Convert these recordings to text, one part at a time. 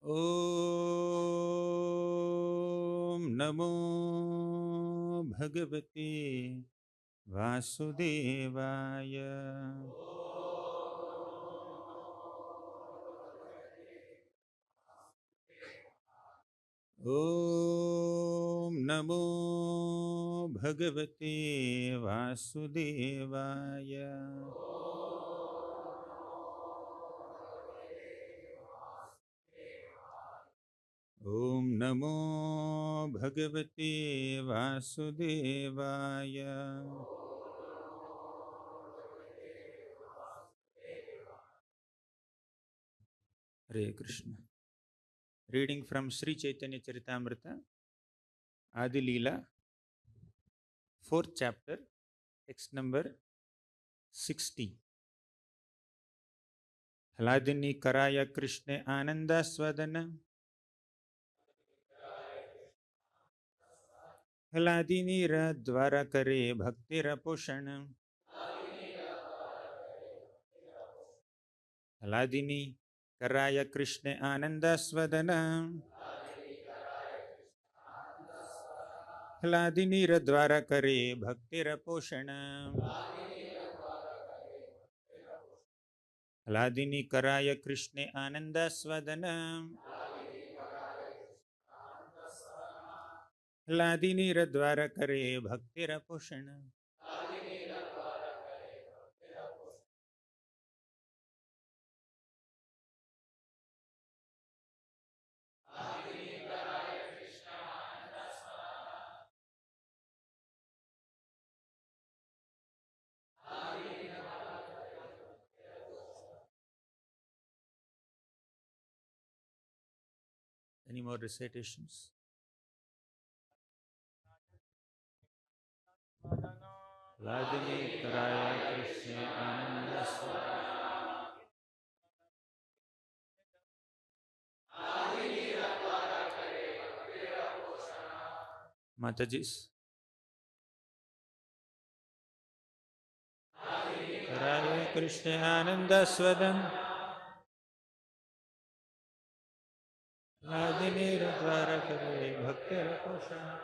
Om Namo Bhagavate Vasudevaya. Om Namo Bhagavate Vasudevaya. Om Namo Bhagavate Vasudevaya. Hare Krishna. Reading from Sri Chaitanya Charitamrita, Adi Leela, 4th chapter, text number 60. Hladini Karaya Krishna Ananda Swadana. Hladini Radvara Kare Bhakti Raposhana. Hladini Karaya Krishna Ananda Swadana. Hladini Radvara Kare Bhakti Raposhana. Hladini Karaya Krishna Ananda Swadana. Hladini Radvara Kare Bhakti Raposhana. Any more recitations? Hladini Karaya Krishna Ananda Swadana. Matajis. Karaya Krishna Ananda Swadana. Hladini Radvara Kare Bhakti Raposhana.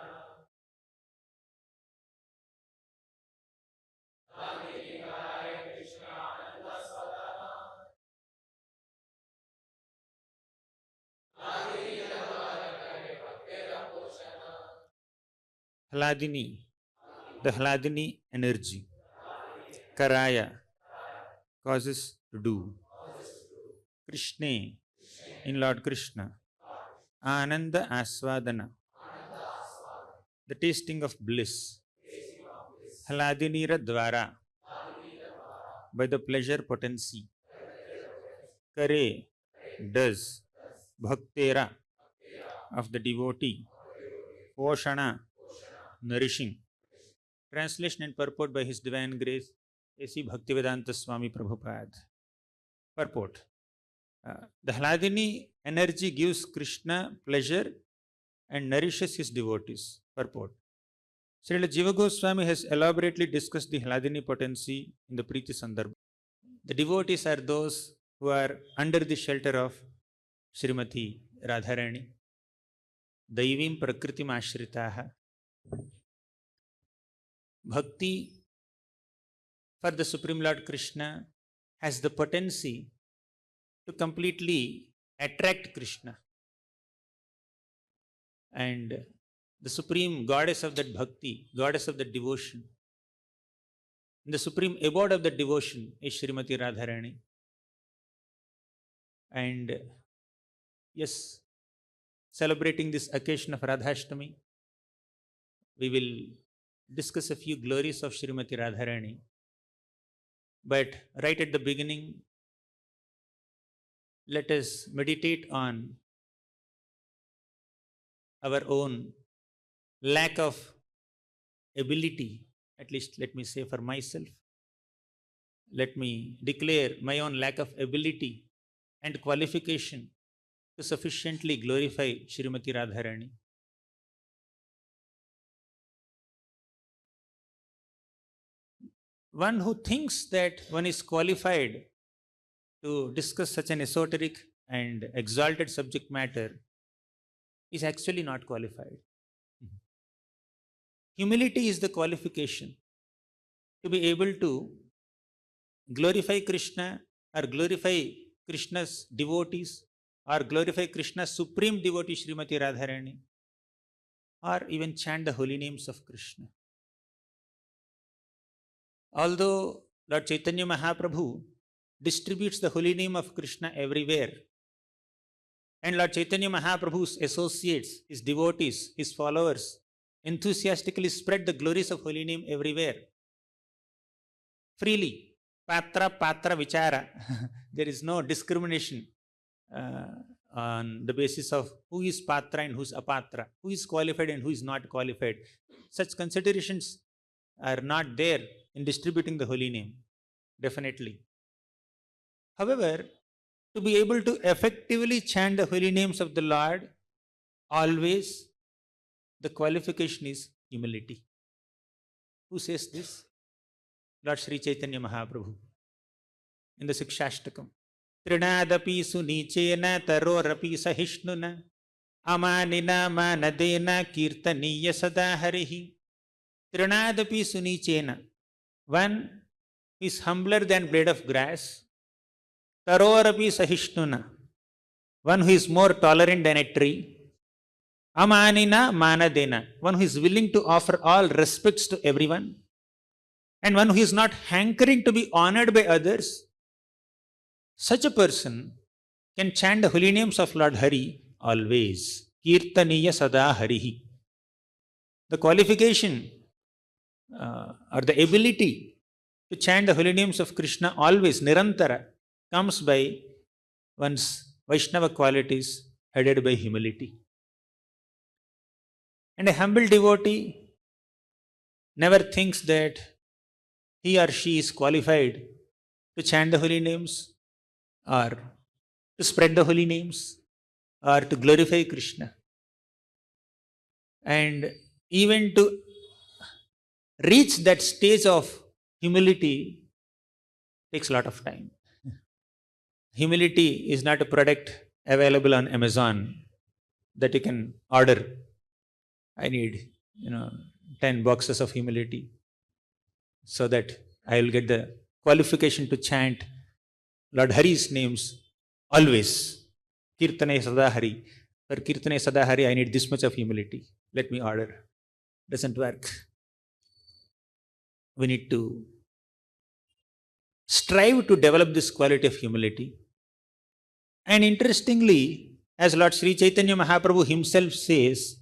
Hladini, the Hladini energy. Karaya, causes to do. Krishna, in Lord Krishna. Ananda Aswadana, the tasting of bliss. Hladinira Dvara, by the pleasure potency. Kare, does. Bhaktera, of the devotee. Poshana, nourishing. Translation and purport by His Divine Grace, A.C. Bhaktivedanta Swami Prabhupada. Purport. The Hladini energy gives Krishna pleasure and nourishes his devotees. Purport. Srila Jiva Goswami has elaborately discussed the Hladini potency in the Priti Sandarbha. The devotees are those who are under the shelter of Srimati Radharani, Daivim Prakritim Ashritaha. Bhakti for the Supreme Lord Krishna has the potency to completely attract Krishna. And the supreme goddess of that bhakti, goddess of that devotion, the supreme abode of that devotion is Srimati Radharani. And yes, celebrating this occasion of Radhashtami, we will discuss a few glories of Srimati Radharani. But right at the beginning, let us meditate on our own lack of ability, at least let me say for myself. Let me declare my own lack of ability and qualification to sufficiently glorify Srimati Radharani. One who thinks that one is qualified to discuss such an esoteric and exalted subject matter is actually not qualified. Humility is the qualification to be able to glorify Krishna or glorify Krishna's devotees or glorify Krishna's supreme devotee Srimati Radharani or even chant the holy names of Krishna. Although Lord Chaitanya Mahaprabhu distributes the holy name of Krishna everywhere, and Lord Chaitanya Mahaprabhu's associates, his devotees, his followers enthusiastically spread the glories of holy name everywhere, freely, patra vichara. There is no discrimination on the basis of who is patra and who is apatra, who is qualified and who is not qualified. Such considerations are not there in distributing the holy name, definitely. However, to be able to effectively chant the holy names of the Lord, always the qualification is humility. Who says this? Lord Sri Chaitanya Mahaprabhu in the Sikshashtakam. Trinadapi sunichena tarorapi sahishnuna amanina manadena kirtaniya sada harihi. Trinadapi sunichena. One is humbler than blade of grass. Tarorapi sahishnuna. One who is more tolerant than a tree. Amanina manadena. One who is willing to offer all respects to everyone. And one who is not hankering to be honored by others. Such a person can chant the holy names of Lord Hari always. Kirtaniya sada harihi. The qualification or the ability to chant the holy names of Krishna always, nirantara, comes by one's Vaishnava qualities headed by humility. And a humble devotee never thinks that he or she is qualified to chant the holy names or to spread the holy names or to glorify Krishna. And even to reach that stage of humility takes a lot of time. Humility is not a product available on Amazon that you can order. I need, 10 boxes of humility so that I will get the qualification to chant Lord Hari's names always. Kirtane Sadahari. For Kirtane Sadahari, I need this much of humility. Let me order. Doesn't work. We need to strive to develop this quality of humility. And interestingly, as Lord Sri Chaitanya Mahaprabhu himself says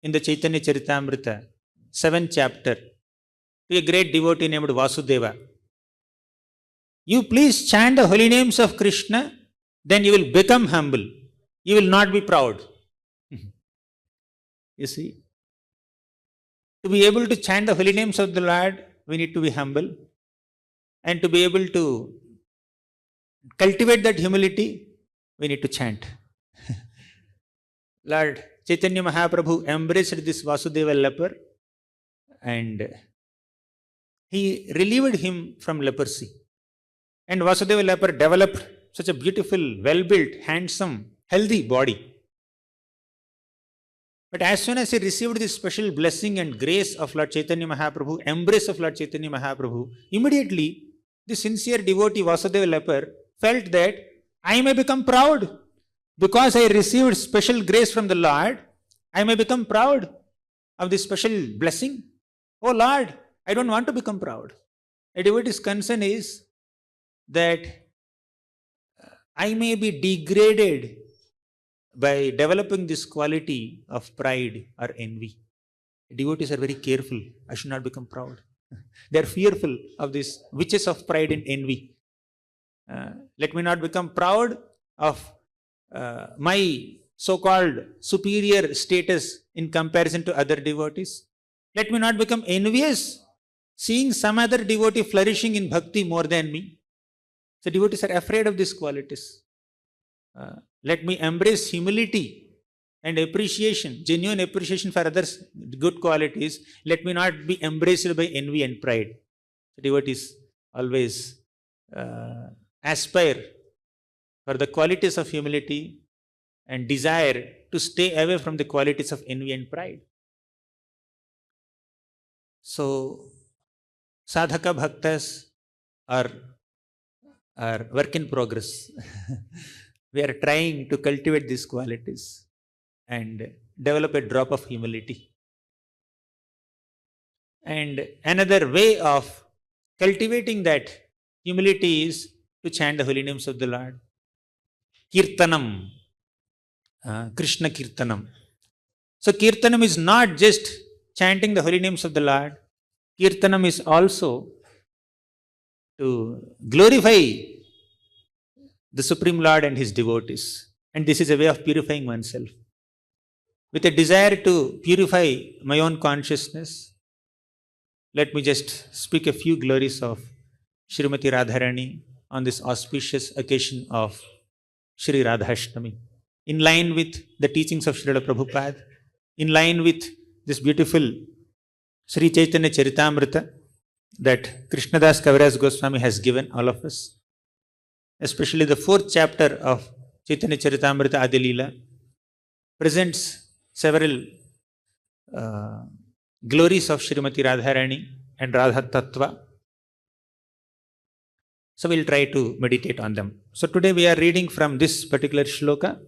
in the Chaitanya Charitamrita, 7th chapter, to a great devotee named Vasudeva, you please chant the holy names of Krishna, then you will become humble. You will not be proud. You see, to be able to chant the holy names of the Lord, we need to be humble. And to be able to cultivate that humility, we need to chant. Lord Chaitanya Mahaprabhu embraced this Vasudeva leper and he relieved him from leprosy. And Vasudeva leper developed such a beautiful, well-built, handsome, healthy body. But as soon as he received this special blessing and grace of Lord Chaitanya Mahaprabhu, embrace of Lord Chaitanya Mahaprabhu, immediately the sincere devotee Vasudeva leper felt that I may become proud. Because I received special grace from the Lord, I may become proud of this special blessing. Oh Lord, I don't want to become proud. A devotee's concern is that I may be degraded by developing this quality of pride or envy. Devotees are very careful. I should not become proud. They are fearful of these witches of pride and envy. Let me not become proud of my so-called superior status in comparison to other devotees. Let me not become envious seeing some other devotee flourishing in bhakti more than me. So devotees are afraid of these qualities. Let me embrace humility and appreciation, genuine appreciation for others' good qualities. Let me not be embraced by envy and pride. So devotees always aspire for the qualities of humility and desire to stay away from the qualities of envy and pride. So, sadhaka bhaktas are work in progress. We are trying to cultivate these qualities and develop a drop of humility. And another way of cultivating that humility is to chant the holy names of the Lord. Kirtanam, Krishna Kirtanam. So Kirtanam is not just chanting the holy names of the Lord. Kirtanam is also to glorify the Supreme Lord and His devotees. And this is a way of purifying oneself. With a desire to purify my own consciousness, let me just speak a few glories of Srimati Radharani on this auspicious occasion of Shri Radhashtami. In line with the teachings of Srila Prabhupada, in line with this beautiful Sri Chaitanya Charitamrita that Krishnadas Kaviraj Goswami has given all of us, especially the 4th chapter of Chaitanya Charitamrita Adilila, presents several glories of Srimati Radharani and Radha Tattva. So we'll try to meditate on them. So today we are reading from this particular shloka.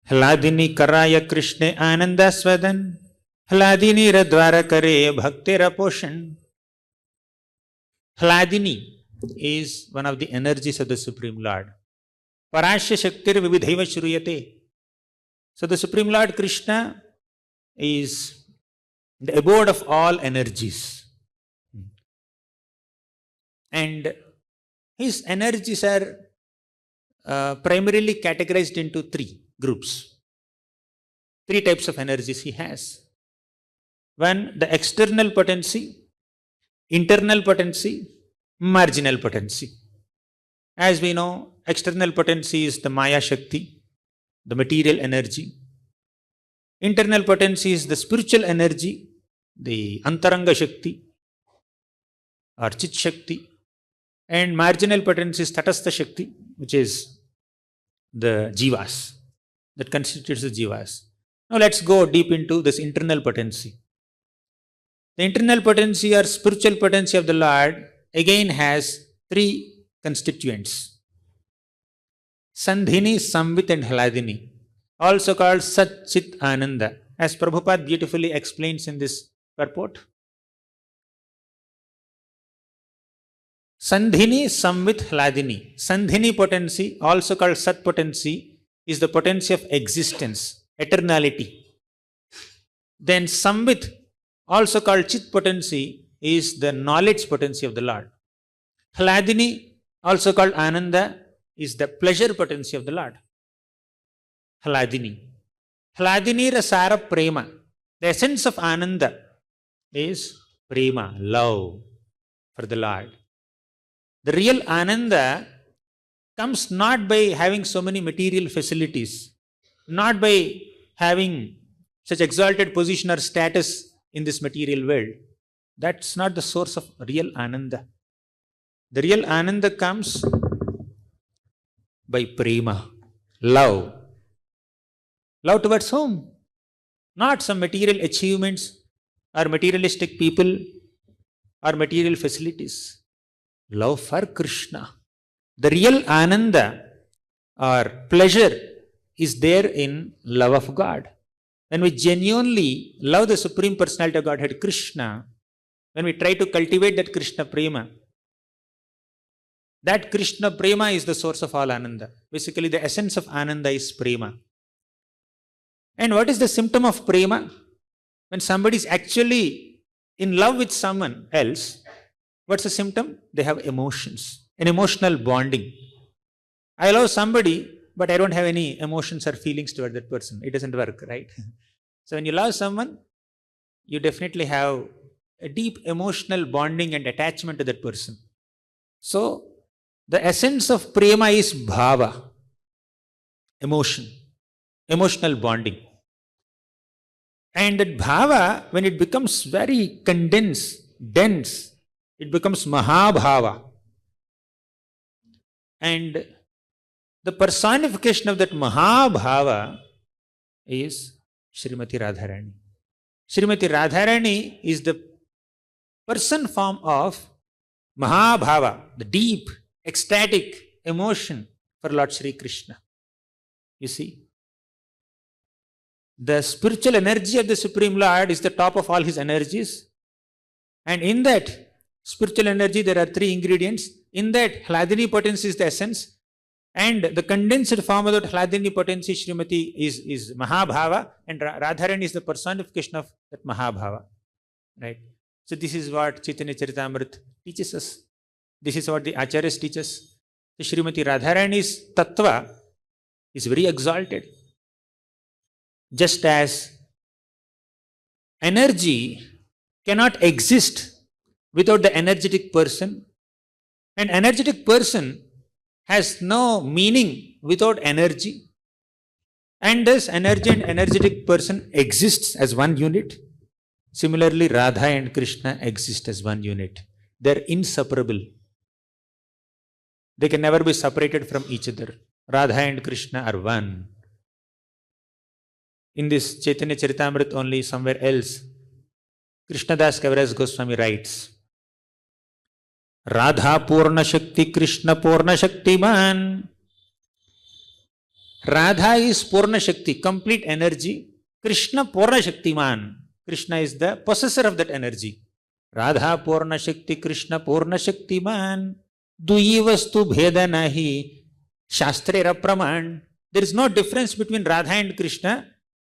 Hladini karaya Krishne ananda swadan, Hladini radvara kare bhakti raposhan. Hladini is one of the energies of the Supreme Lord. Parashya shaktir vividhaiva shruyate. So the Supreme Lord Krishna is the abode of all energies. And his energies are primarily categorized into 3 groups. 3 types of energies he has. One, the external potency, internal potency, marginal potency. As we know, external potency is the Maya Shakti, the material energy. Internal potency is the spiritual energy, the Antaranga Shakti or Chit Shakti. And marginal potency is Tatastha Shakti, which is the Jivas, that constitutes the Jivas. Now let's go deep into this internal potency. The internal potency or spiritual potency of the Lord again has 3 constituents. Sandhini, Samvit and Hladini, also called Sat Chit Ananda, as Prabhupada beautifully explains in this purport. Sandhini, Samvit, Hladini. Sandhini potency, also called Sat potency, is the potency of existence, eternality. Then Samvit, also called Chit potency, is the knowledge potency of the Lord. Hladini, also called Ananda, is the pleasure potency of the Lord. Hladini. Hladini rasara prema. The essence of Ananda is prema, love for the Lord. The real Ananda comes not by having so many material facilities, not by having such exalted position or status in this material world. That's not the source of real Ananda. The real Ananda comes by prema, love. Love towards whom? Not some material achievements or materialistic people or material facilities. Love for Krishna. The real Ananda or pleasure is there in love of God. When we genuinely love the Supreme Personality of Godhead, Krishna, when we try to cultivate that Krishna prema, that Krishna prema is the source of all Ananda. Basically, the essence of Ananda is prema. And what is the symptom of prema? When somebody is actually in love with someone else, what's the symptom? They have emotions, an emotional bonding. I love somebody, but I don't have any emotions or feelings toward that person. It doesn't work, right? So when you love someone, you definitely have a deep emotional bonding and attachment to that person. So the essence of prema is bhava, emotion, emotional bonding. And that bhava, when it becomes very condensed, dense, it becomes mahabhava. And the personification of that Mahabhava is Srimati Radharani. Srimati Radharani is the person form of Mahabhava, the deep, ecstatic emotion for Lord Sri Krishna. You see, the spiritual energy of the Supreme Lord is the top of all his energies. And in that spiritual energy, there are three ingredients. In that, Hladini potency is the essence. And the condensed form of that Hladini potency, Srimati, is Mahabhava. And Radharani is the personification of that Mahabhava. Right? So this is what Chaitanya Charitamrita teaches us. This is what the Acharyas teach us. The Srimati Radharani's tattva is very exalted. Just as energy cannot exist without the energetic person, an energetic person has no meaning without energy, and thus energy and energetic person exists as one unit. Similarly, Radha and Krishna exist as one unit. They are inseparable. They can never be separated from each other. Radha and Krishna are one. In this Chaitanya Charitamrita only, somewhere else, Krishnadas Kaviraj Goswami writes, Radha Purna Shakti, Krishna Purna Shakti Man. Radha is Purna Shakti, complete energy. Krishna Purna Shakti Man. Krishna is the possessor of that energy. Radha Purna Shakti, Krishna Purna Shakti Man. Duyi vastu bheda nahi, Shastrera Praman. There is no difference between Radha and Krishna,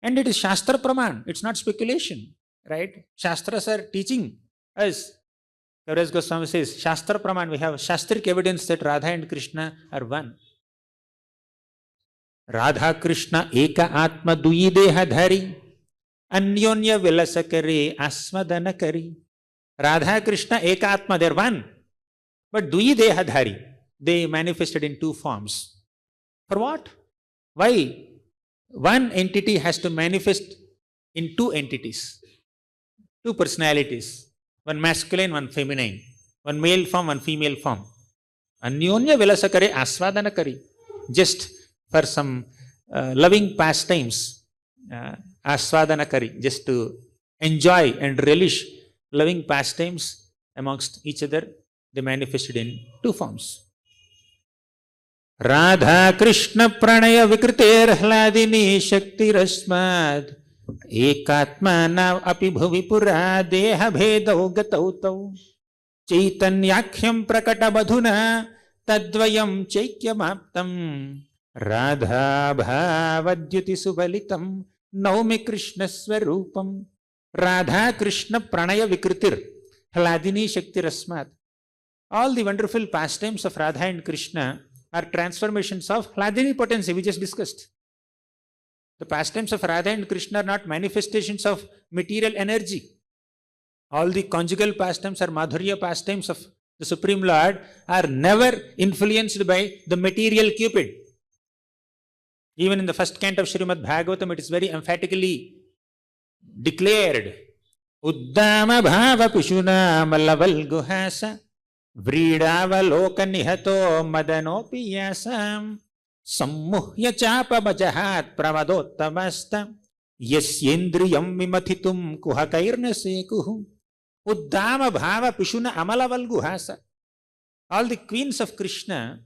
and it is Shastra Praman. It's not speculation, right? Shastras are teaching us. Kaviraj Goswami says, Shastra Praman, we have Shastric evidence that Radha and Krishna are one. Radha Krishna Eka Atma Duyi Deha Dhari, Anyonya Vilasakare Asmadana Kari. Radha Krishna Eka Atma, they are one. But Duyi Deha Dhari, they manifested in two forms. For what? Why? One entity has to manifest in two entities, two personalities, one masculine, one feminine, one male form, one female form. Anyonya Vilasakare Aswadana Kari. Just for some loving pastimes, Aswadana Kari, just to enjoy and relish loving pastimes amongst each other, they manifested in two forms. Radha Krishna Pranaya Vikriter Hladini Shakti Rasmad Ekatma Nav Api Bhuvi Pura Deha Bhedau Gatau Chaitanyakhyam Prakata Badhuna Tadvayam Chaikyamaptam Radha Bhavadyuti Subalitam Naumi Krishna Swarupam. Radha Krishna Pranaya Vikritir Hladini Shakti Rasmad. All the wonderful pastimes of Radha and Krishna are transformations of Hladini potency we just discussed. The pastimes of Radha and Krishna are not manifestations of material energy. All the conjugal pastimes or Madhurya pastimes of the Supreme Lord are never influenced by the material Cupid. Even in the first canto of Srimad Bhagavatam, it is very emphatically declared, Uddama Bhava Pishuna Malaval Guhasa Vridavaloka Nihato Madanopi Yasam Sammuhya Chapa Bajahat Pravadottamasta Yasyendriyam Vimathitum Kuhakairna Sekuhu Uddama Bhava Pishuna Amalaval Guhasa. All the queens of Krishna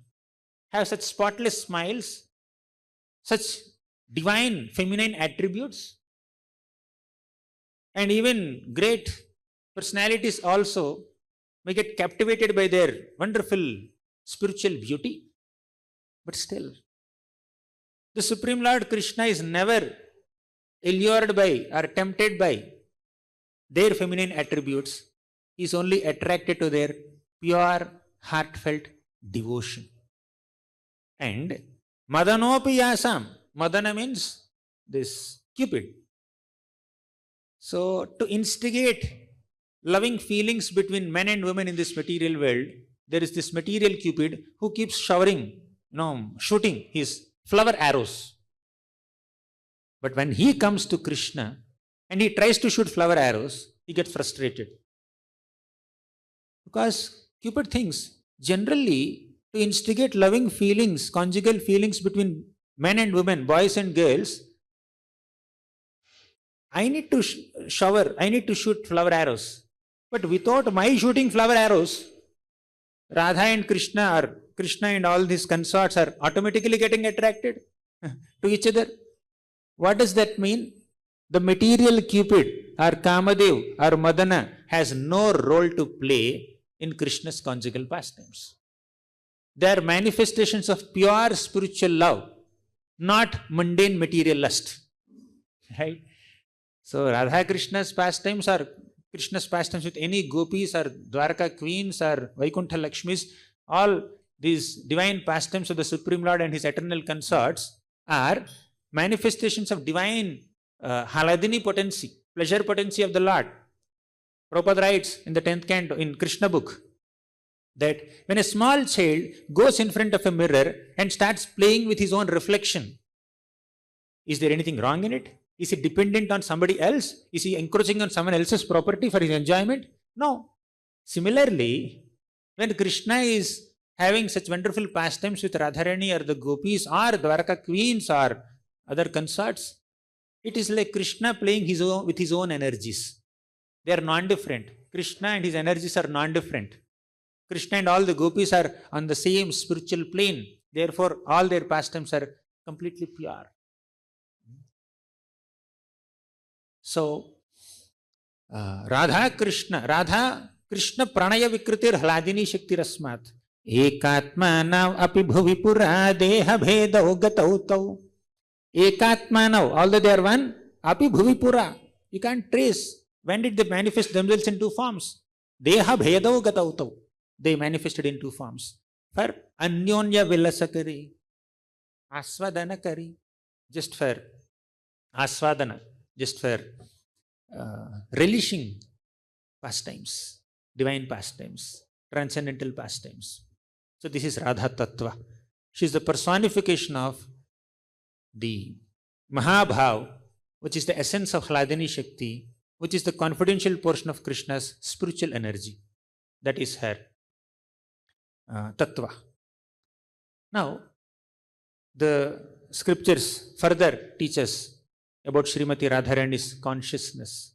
have such spotless smiles, such divine feminine attributes, and even great personalities also may get captivated by their wonderful spiritual beauty. But still, the Supreme Lord Krishna is never allured by or tempted by their feminine attributes. He is only attracted to their pure, heartfelt devotion. And Madanopi Yasam. Madana means this Cupid. So, to instigate loving feelings between men and women in this material world, there is this material Cupid who keeps showering, shooting his flower arrows. But when he comes to Krishna and he tries to shoot flower arrows, he gets frustrated. Because Cupid thinks, generally, to instigate loving feelings, conjugal feelings between men and women, boys and girls, I need to I need to shoot flower arrows. But without my shooting flower arrows, Radha and Krishna, or Krishna and all these consorts, are automatically getting attracted to each other. What does that mean? The material Cupid or Kamadev or Madana has no role to play in Krishna's conjugal pastimes. They are manifestations of pure spiritual love, not mundane material lust. Right? So Radha Krishna's pastimes or Krishna's pastimes with any gopis or Dwarka queens or Vaikuntha Lakshmis, all these divine pastimes of the Supreme Lord and his eternal consorts are manifestations of divine Haladini potency, pleasure potency of the Lord. Prabhupada writes in the 10th canto in Krishna book that when a small child goes in front of a mirror and starts playing with his own reflection, is there anything wrong in it? Is he dependent on somebody else? Is he encroaching on someone else's property for his enjoyment? No. Similarly, when Krishna is having such wonderful pastimes with Radharani or the gopis or Dwarka queens or other consorts, it is like Krishna playing with his own energies. They are non-different. Krishna and his energies are non-different. Krishna and all the gopis are on the same spiritual plane. Therefore, all their pastimes are completely pure. So, Radha Krishna pranaya vikritir hladini shaktirasmat ekatmanav api bhuvi pura deha bhedau gatau tau. Ekatmanav, although they are one, api bhuvi pura. You can't trace when did they manifest themselves in two forms. Deha bhedau gatau tau. They manifested in two forms. For anyonya vilasakari, aswadana kari, just for aswadana, just for relishing pastimes, divine pastimes, transcendental pastimes. So this is Radha Tattva. She is the personification of the Mahabhav, which is the essence of Hladini Shakti, which is the confidential portion of Krishna's spiritual energy. That is her Tattva. Now, the scriptures further teach us about Srimati Radharani's consciousness.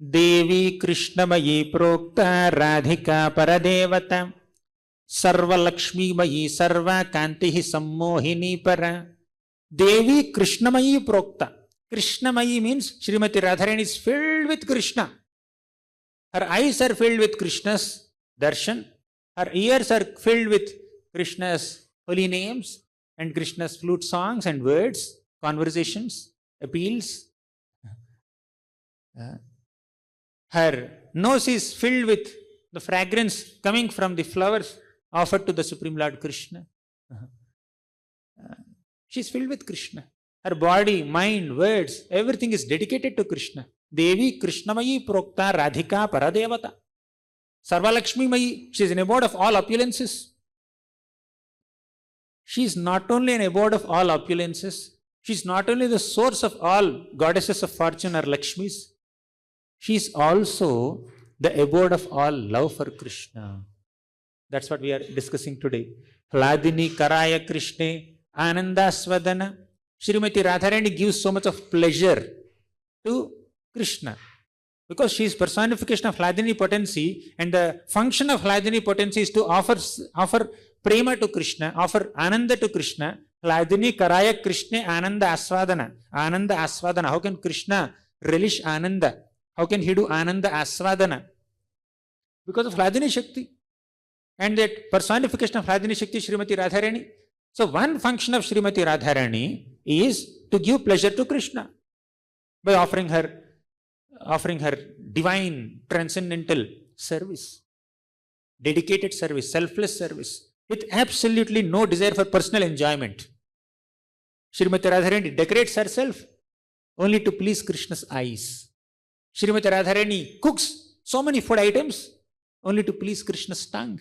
Devi Krishnamayi Prokta Radhika Paradevata Sarva Lakshmi Mayi Sarva Kantihi Sammohini Para. Devi Krishnamayi Prokta. Krishnamayi means Srimati Radharani is filled with Krishna. Her eyes are filled with Krishna's darshan. Her ears are filled with Krishna's holy names and Krishna's flute songs and words, conversations, appeals. Her nose is filled with the fragrance coming from the flowers offered to the Supreme Lord Krishna. She is filled with Krishna. Her body, mind, words, everything is dedicated to Krishna. Devi Krishnamayi Prokta Radhika Paradevata. Sarva Lakshmi Mayi, she is an abode of all opulences. She is not only an abode of all opulences, she is not only the source of all goddesses of fortune or Lakshmis, she is also the abode of all love for Krishna. That's what we are discussing today. Hladini Karaya Krishna Ananda Swadana. Srimati Radharani gives so much of pleasure to Krishna because she is personification of Hladini potency, and the function of Hladini potency is to offer prema to Krishna, offer ananda to Krishna. Hladini Karaya Krishna Ananda Aswadana. Ananda Aswadana. How can Krishna relish Ananda? How can he do Ananda Aswadana? Because of Hladini Shakti. And that personification of Hladini Shakti, Srimati Radharani. So one function of Srimati Radharani is to give pleasure to Krishna by offering her divine transcendental service, dedicated service, selfless service, with absolutely no desire for personal enjoyment. Srimati Radharani decorates herself only to please Krishna's eyes. Srimati Radharani cooks so many food items only to please Krishna's tongue.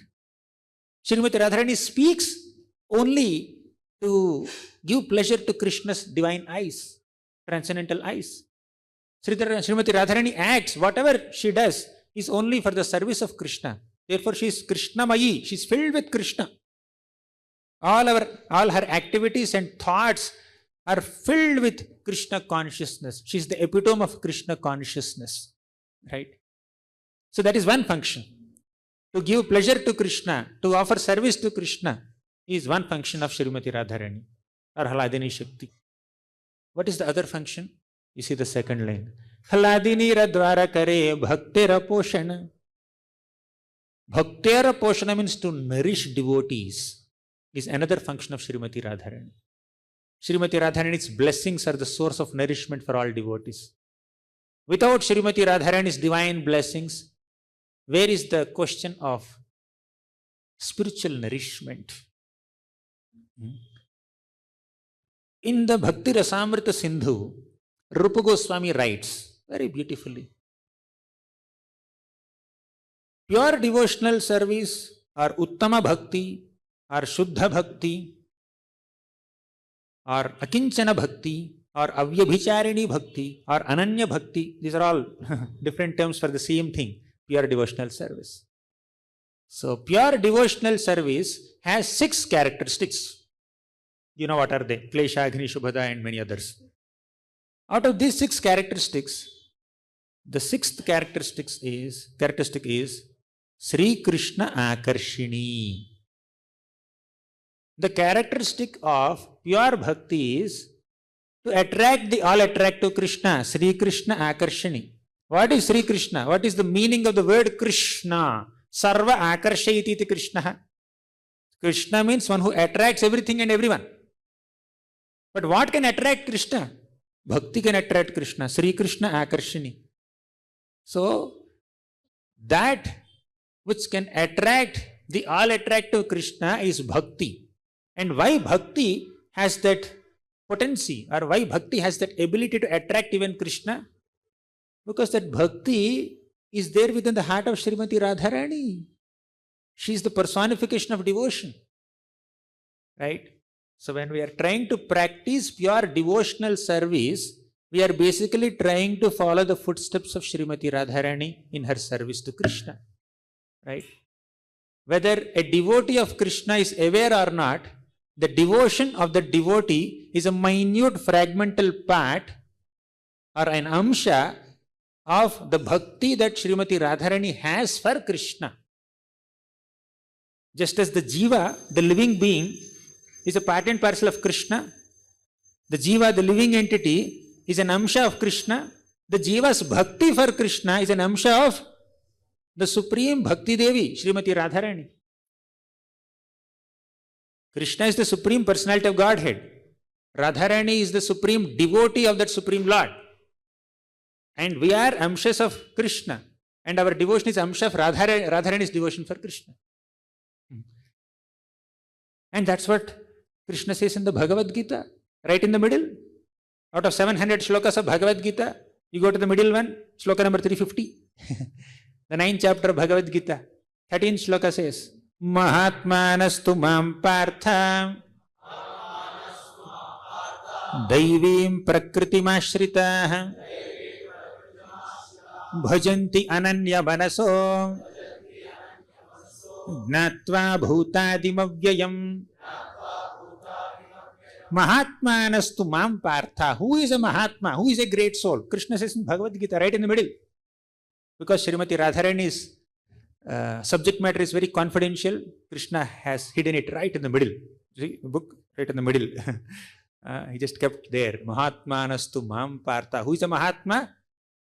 Srimati Radharani speaks only to give pleasure to Krishna's divine eyes, transcendental eyes. Srimati Radharani acts, whatever she does is only for the service of Krishna. Therefore, she is Krishnamayi. She is filled with Krishna. All her activities and thoughts are filled with Krishna consciousness. She is the epitome of Krishna consciousness. Right? So that is one function. To give pleasure to Krishna, to offer service to Krishna is one function of Srimati Radharani or Hladini Shakti. What is the other function? You see the second line. Hladini Radvara Kare Bhaktera Poshana. Bhaktera Poshana means to nourish devotees is another function of Srimati Radharani. Srimati Radharani's blessings are the source of nourishment for all devotees. Without Srimati Radharani's divine blessings, where is the question of spiritual nourishment? In the Bhakti Rasamrita Sindhu, Rupa Goswami writes very beautifully. Pure devotional service or Uttama Bhakti or Shuddha Bhakti or Akinchana Bhakti or Avyabhicharini Bhakti or Ananya Bhakti, these are all different terms for the same thing, pure devotional service. So, pure devotional service has 6 characteristics. You know what are they? Klesha, Agni, Shubhada and many others. Out of these 6 characteristics, the 6th characteristic is Sri Krishna Akarshini. The characteristic of pure bhakti is to attract the all attractive Krishna, Sri Krishna Akarshini. What is Sri Krishna? What is the meaning of the word Krishna? Sarva Akarshayati iti Krishna. Krishna means one who attracts everything and everyone. But what can attract Krishna? Bhakti can attract Krishna, Sri Krishna Akarshini. So, that which can attract the all attractive Krishna is bhakti. And why bhakti has that potency or why bhakti has that ability to attract even Krishna? Because that bhakti is there within the heart of Srimati Radharani. She is the personification of devotion. Right? So when we are trying to practice pure devotional service, we are basically trying to follow the footsteps of Srimati Radharani in her service to Krishna. Right? Whether a devotee of Krishna is aware or not, the devotion of the devotee is a minute fragmental part or an amsha of the bhakti that Srimati Radharani has for Krishna. Just as the jiva, the living being, is a part and parcel of Krishna, the jiva, the living entity, is an amsha of Krishna, the jiva's bhakti for Krishna is an amsha of the Supreme Bhakti Devi, Srimati Radharani. Krishna is the Supreme Personality of Godhead. Radharani is the Supreme Devotee of that Supreme Lord. And we are amshas of Krishna. And our devotion is amsha of Radharani's devotion for Krishna. And that's what Krishna says in the Bhagavad Gita, right in the middle. Out of 700 shlokas of Bhagavad Gita, you go to the middle one, shloka number 350. The 9th chapter of Bhagavad Gita, 13th shloka says, Mahatmanastu mam partha Daivim prakritimashritah Bhajanti ananya manaso Gnatva bhutadimavyayam. Mahatmanastu mam partha. Who is a Mahatma? Who is a great soul? Krishna says in Bhagavad Gita, right in the middle. Because Srimati Radharani's subject matter is very confidential, Krishna has hidden it right in the middle. See the book? Right in the middle. He just kept there. Mahatmanastu mam partha. Who is a Mahatma?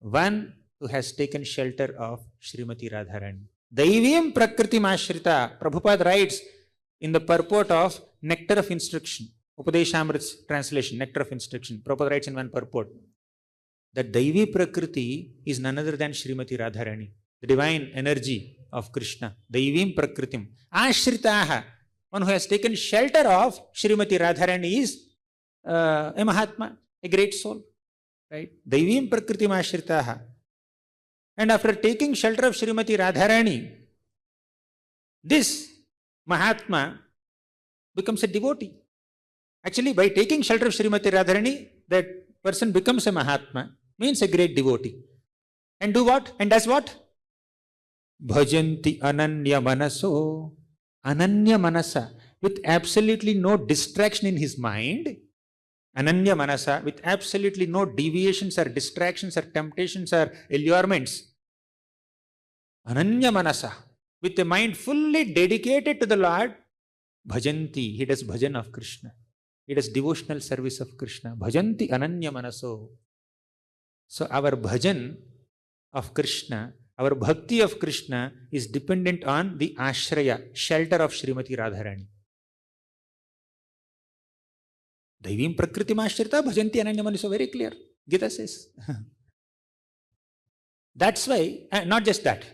One who has taken shelter of Srimati Radharani. Daivim prakriti mashrita. Prabhupada writes in the purport of Nectar of Instruction, Upadeshamrit's translation, Nectar of Instruction. Prabhupada writes in one purport that Daivi Prakriti is none other than Srimati Radharani, the divine energy of Krishna. Daivim Prakritim. Ashritaha, one who has taken shelter of Srimati Radharani is a Mahatma, a great soul. Right? Daivim Prakritim Ashritaha. And after taking shelter of Srimati Radharani, this Mahatma becomes a devotee. Actually, by taking shelter of Srimati Radharani, that person becomes a Mahatma, means a great devotee. And do what? And does what? Bhajanti ananya manaso. Ananya manasa. with absolutely no distraction in his mind, Ananya Manasa, with absolutely no deviations or distractions or temptations or allurements, Ananya Manasa, with a mind fully dedicated to the Lord, Bhajanti, he does bhajan of Krishna. He does devotional service of Krishna. Bhajanti Ananya Manaso. So our bhajan of Krishna, our bhakti of Krishna is dependent on the ashraya, shelter of Srimati Radharani. Daivim Prakriti Mashrita Bhajanti Ananya Manaso, very clear. Gita says. That's why, not just that.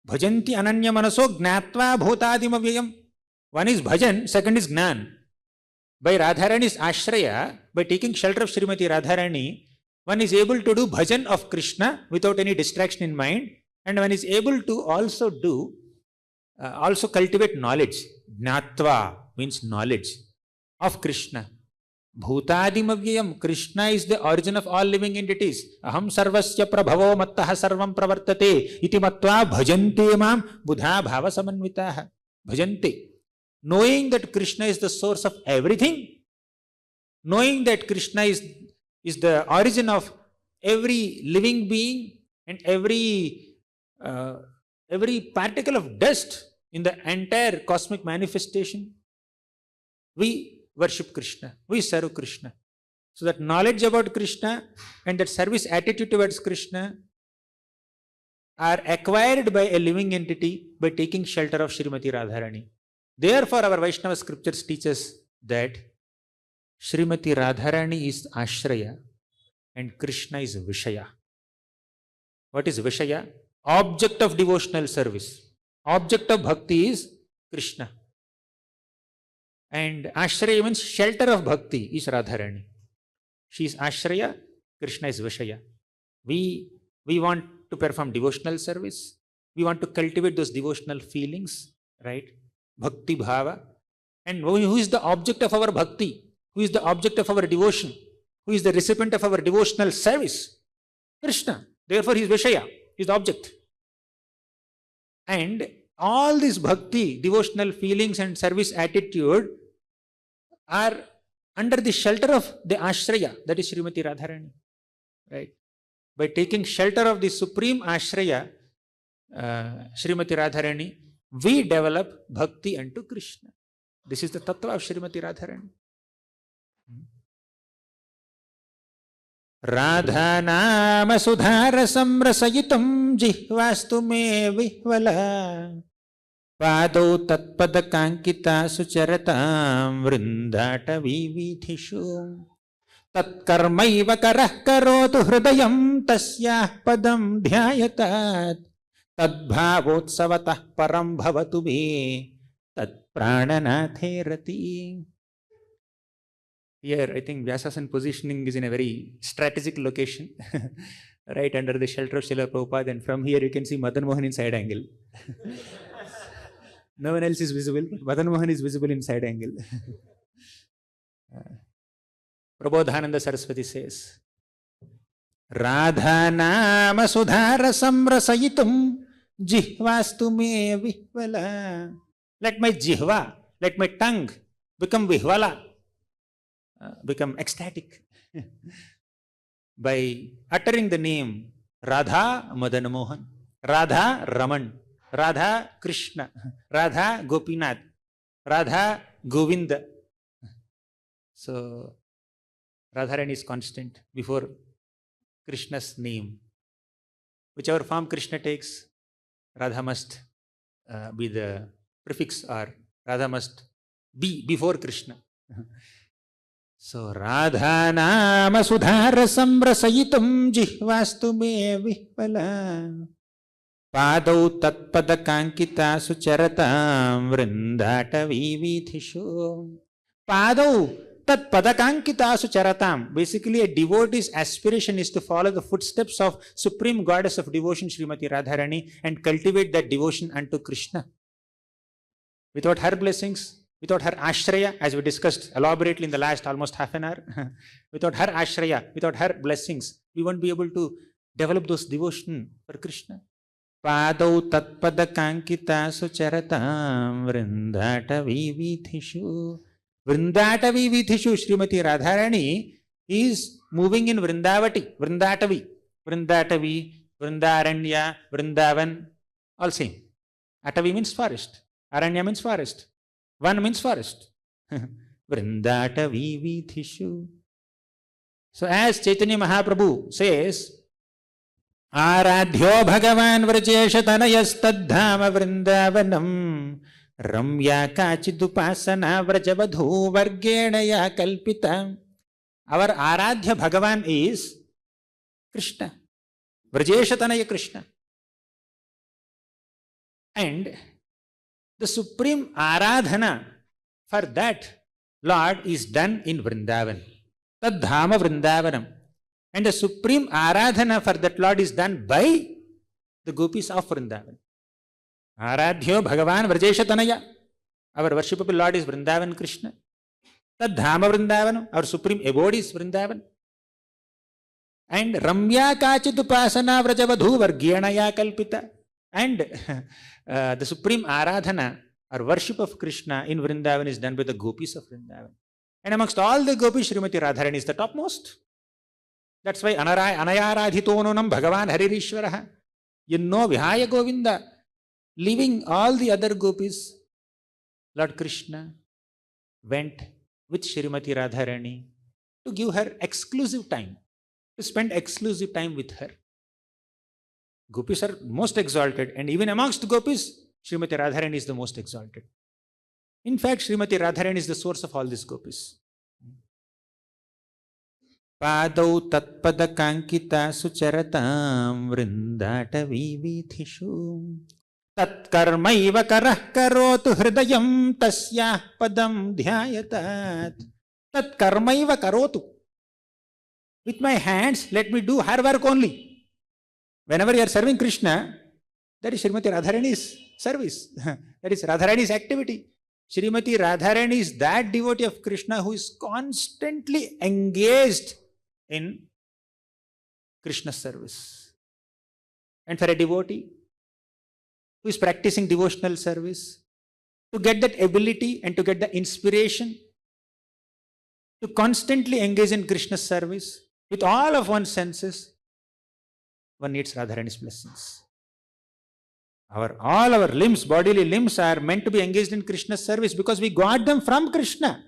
Bhajanti Ananya Manaso Gnatva Bhutadim Avyayam. One is bhajan, second is gnan. By Radharani's ashraya, by taking shelter of Srimati Radharani, one is able to do bhajan of Krishna without any distraction in mind, and one is able to also cultivate knowledge. Gnatva means knowledge of Krishna. Bhutadim avyayam, Krishna is the origin of all living entities. Aham sarvasya prabhavo mattaha sarvam pravartate iti matva bhajante mam buddha bhava samanvitaha. Bhajante. Knowing that Krishna is the source of everything, knowing that Krishna is the origin of every living being and every particle of dust in the entire cosmic manifestation, we worship Krishna, we serve Krishna. So that knowledge about Krishna and that service attitude towards Krishna are acquired by a living entity by taking shelter of Srimati Radharani. Therefore, our Vaishnava scriptures teach us that Srimati Radharani is Ashraya and Krishna is Vishaya. What is Vishaya? Object of devotional service. Object of bhakti is Krishna. And Ashraya means shelter of bhakti is Radharani. She is Ashraya, Krishna is Vishaya. We want to perform devotional service. We want to cultivate those devotional feelings, right? Bhakti bhava. And who is the object of our bhakti? Who is the object of our devotion? Who is the recipient of our devotional service? Krishna. Therefore, he is Vishaya. He is the object. And all these bhakti, devotional feelings and service attitude are under the shelter of the Ashraya, that is Srimati Radharani. Right? By taking shelter of the supreme Ashraya, Srimati Radharani, we develop bhakti unto Krishna. This is the tattva of Srimati Radharani. Radha nama sudhara samrasayitam jihvastu me vihvala padau tatpada kankita sucharatam vrindata vividhishu tatkarmaiva karah karotu hridayam tasyah padam dhyayatat tadbhavotsavata param bhavatu me tat prananathe rati. Here, I think Vyasasan positioning is in a very strategic location, right under the shelter of Srila Prabhupada, and from here you can see Madan Mohan in side angle. No one else is visible, but Madan Mohan is visible in side angle. Prabodhananda Saraswati says, Radha nama sudhara samrasayitum jihvastu me vihvala. Let my jihva, let my tongue become vihvala. Become ecstatic by uttering the name Radha Madan Mohan, Radha Raman, Radha Krishna, Radha Gopinath, Radha Govinda. So Radharani is constant before Krishna's name. Whichever form Krishna takes, Radha must be the prefix, or Radha must be before Krishna. So, Radha nama sudhara samrasayitam jihvastu me vihvala padau tatpada kankita sucharatam vrindata vividhishu. Padau tatpada kankita sucharatam. Basically, a devotee's aspiration is to follow the footsteps of Supreme Goddess of Devotion, Srimati Radharani, and cultivate that devotion unto Krishna. Without her blessings, without her ashraya, as we discussed elaborately in the last almost half an hour, without her ashraya, without her blessings, we won't be able to develop those devotion for Krishna. Padau tatpada kankita sucharatam vrindatavi vithishu. Vrindatavi vithishu. Srimati Radharani is moving in Vrindavati, Vrindatavi, Vrindaranya, Vrindavan, all same. Atavi means forest, Aranya means forest, Van means forest. Vrindatavi vithishu. So as Chaitanya Mahaprabhu says, Aradhyo Bhagavan Vrajeshatanayastadhama Vrindavanam Ramya Kachidupasana Vrajavadhu Vargenaya Kalpita. Our Aradhya Bhagavan is Krishna, Vrajeshatanaya Krishna. And the supreme Aradhana for that Lord is done in Vrindavan. Tadhama Vrindavanam. And the supreme Aradhana for that Lord is done by the gopis of Vrindavan. Aradhyo Bhagavan Vrajeshatanaya. Our worshipable Lord is Vrindavan Krishna. Tadhama Vrindavanam. Our supreme abode is Vrindavan. And Ramya Kachidupasana Vrajavadhu Vargyanaya Kalpita. And the supreme Aradhana or worship of Krishna in Vrindavan is done by the gopis of Vrindavan. And amongst all the gopis, Srimati Radharani is the topmost. That's why Anayaradhitononam Bhagavan Haririshwaraha. You know Vihaya Govinda, leaving all the other gopis, Lord Krishna went with Srimati Radharani to give her exclusive time, to spend exclusive time with her. Gopis are most exalted, and even amongst gopis, Srimati Radharani is the most exalted. In fact, Srimati Radharani is the source of all these gopis. Padau tatpada kankita sucharatam vrindatavi vithishu tatkarmaiva karah karotu hridayam tasyah padam dhyayatat. Tatkarmaiva karotu. With my hands, let me do her work only. Whenever you are serving Krishna, that is Srimati Radharani's service. That is Radharani's activity. Srimati Radharani is that devotee of Krishna who is constantly engaged in Krishna's service. And for a devotee who is practicing devotional service, to get that ability and to get the inspiration to constantly engage in Krishna's service with all of one's senses, one needs Radharani's blessings. All our limbs, bodily limbs are meant to be engaged in Krishna's service because we got them from Krishna.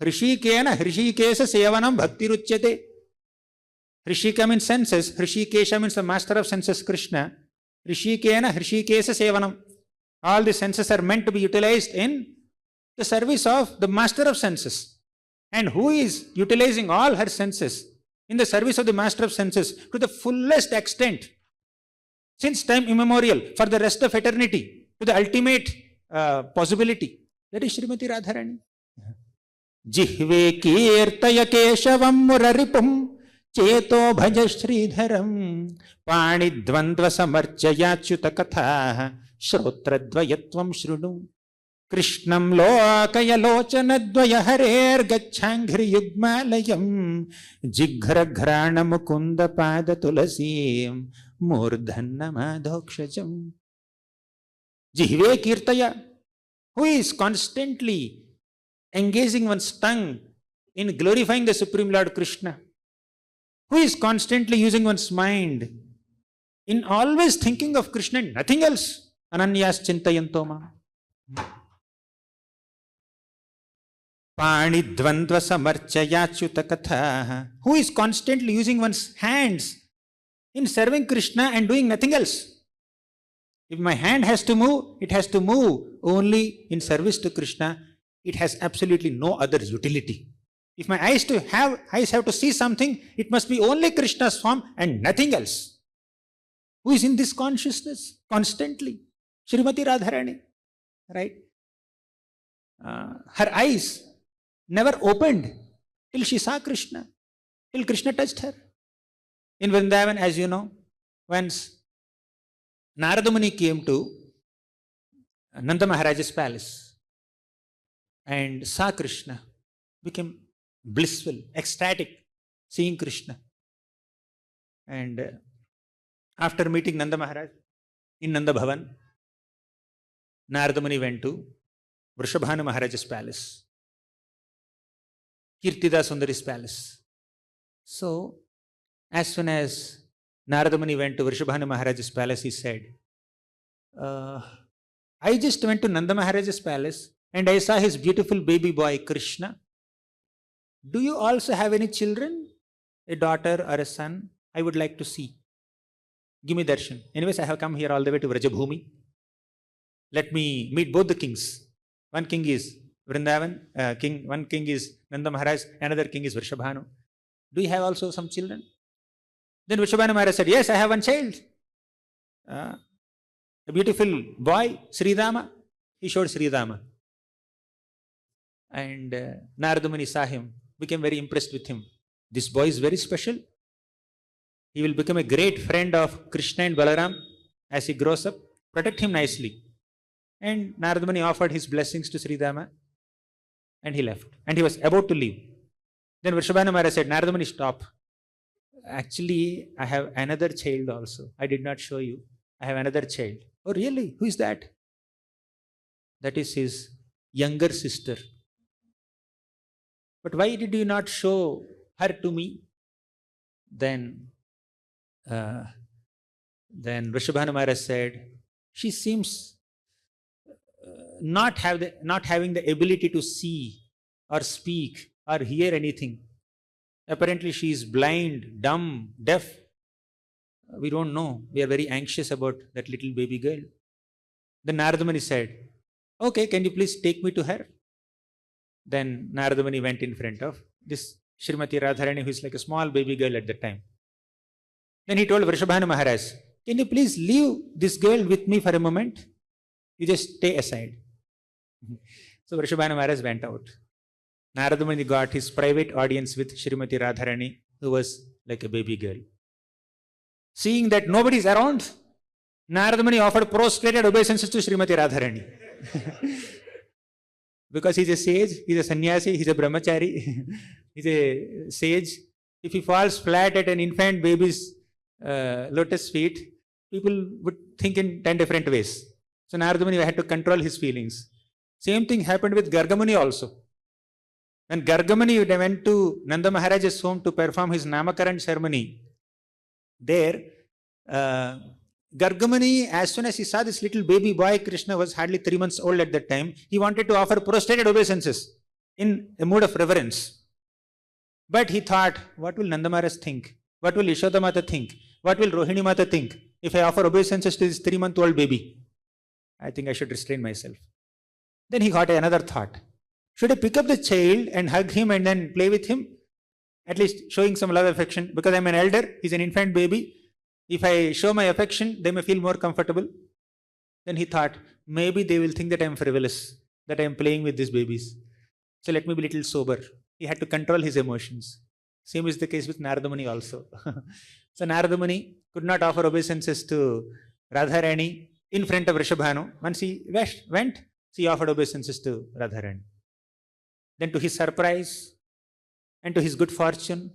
Hrishikena Hrishikesa Sevanam Bhakti Ruchyate. Hrishika means senses, Hrishikesha means the master of senses, Krishna. Hrishikena Hrishikesa Sevanam. All the senses are meant to be utilized in the service of the master of senses. And who is utilizing all her senses in the service of the master of senses to the fullest extent, since time immemorial, for the rest of eternity, to the ultimate possibility? That is Srimati Radharani. Jihve kirtaya keshavam muraripum cheto bhaja sridharam panidvandva samarchayachyuta katha shrotradvayatvam shrunu krishnam lokaya lochanadvaya harer gacchangri yugmalayam jighra ghrana mukunda pada tulasim murdhanna madhokshajam. Jihve kirtaya, who is constantly engaging one's tongue in glorifying the Supreme Lord Krishna, who is constantly using one's mind in always thinking of Krishna and nothing else. Ananyas chintayantoma. Panidvandva samarchayachyuta katha, who is constantly using one's hands in serving Krishna and doing nothing else. If my hand has to move, it has to move only in service to Krishna. It has absolutely no other utility. If my eyes have to see something, it must be only Krishna's form and nothing else. Who is in this consciousness constantly? Srimati Radharani, right? Her eyes never opened till she saw Krishna, till Krishna touched her. In Vrindavan, as you know, once Narada Muni came to Nanda Maharaj's palace and saw Krishna, became blissful, ecstatic, seeing Krishna. And after meeting Nanda Maharaj, in Nanda Bhavan, Narada Muni went to Vrishabhanu Maharaja's palace, Kirtida Sundari's palace. So, as soon as Narada Muni went to Vrishabhanu Maharaja's palace, he said, I just went to Nanda Maharaja's palace and I saw his beautiful baby boy Krishna. Do you also have any children? A daughter or a son? I would like to see. Give me darshan. Anyways, I have come here all the way to Vrajabhumi. Let me meet both the kings. One king is Vrindavan, one king is Nanda Maharaj, another king is Vrishabhanu. Do you have also some children? Then Vrishabhanu Maharaj said, yes, I have one child. A beautiful boy, Sridama. He showed Sridama. And Narada Muni saw him, became very impressed with him. This boy is very special. He will become a great friend of Krishna and Balaram as he grows up. Protect him nicely. And Narada Muni offered his blessings to Sridama and he left. And he was about to leave. Then Vrishabhanu Maharaj said, Narada Muni, stop. Actually, I have another child also. I did not show you. I have another child. Oh, really? Who is that? That is his younger sister. But why did you not show her to me? Then Vrishabhanu Maharaj said, she seems not having the ability to see or speak or hear anything. Apparently she is blind, dumb, deaf. We don't know. We are very anxious about that little baby girl. Then Narada Muni said, okay, can you please take me to her? Then Narada Muni went in front of this Srimati Radharani, who is like a small baby girl at that time. Then he told Vrishabhanu Maharaj, can you please leave this girl with me for a moment? You just stay aside. So Vrishabhanu Maharaj went out. Narada Muni got his private audience with Srimati Radharani, who was like a baby girl. Seeing that nobody is around, Narada Muni offered prostrated obeisances to Srimati Radharani. Because he's a sage, he's a sannyasi, he's a brahmachari, he's a sage. If he falls flat at an infant baby's lotus feet, people would think in 10 different ways. So Narada Muni had to control his feelings. Same thing happened with Garga Muni also. When Garga Muni went to Nanda Maharaj's home to perform his Namakaran ceremony, there, Garga Muni, as soon as he saw this little baby boy, Krishna was hardly 3 months old at that time, he wanted to offer prostrated obeisances in a mood of reverence. But he thought, what will Nanda Maharaj think? What will Yashoda Mata think? What will Rohini Mata think if I offer obeisances to this 3-month-old baby? I think I should restrain myself. Then he got another thought. Should I pick up the child and hug him and then play with him? At least showing some love affection. Because I'm an elder, he's an infant baby. If I show my affection, they may feel more comfortable. Then he thought, maybe they will think that I'm frivolous, that I'm playing with these babies. So let me be a little sober. He had to control his emotions. Same is the case with Narada Muni also. So Narada Muni could not offer obeisances to Radharani in front of Vrishabhanu. Once he went, he offered obeisances to Radharani. Then to his surprise and to his good fortune,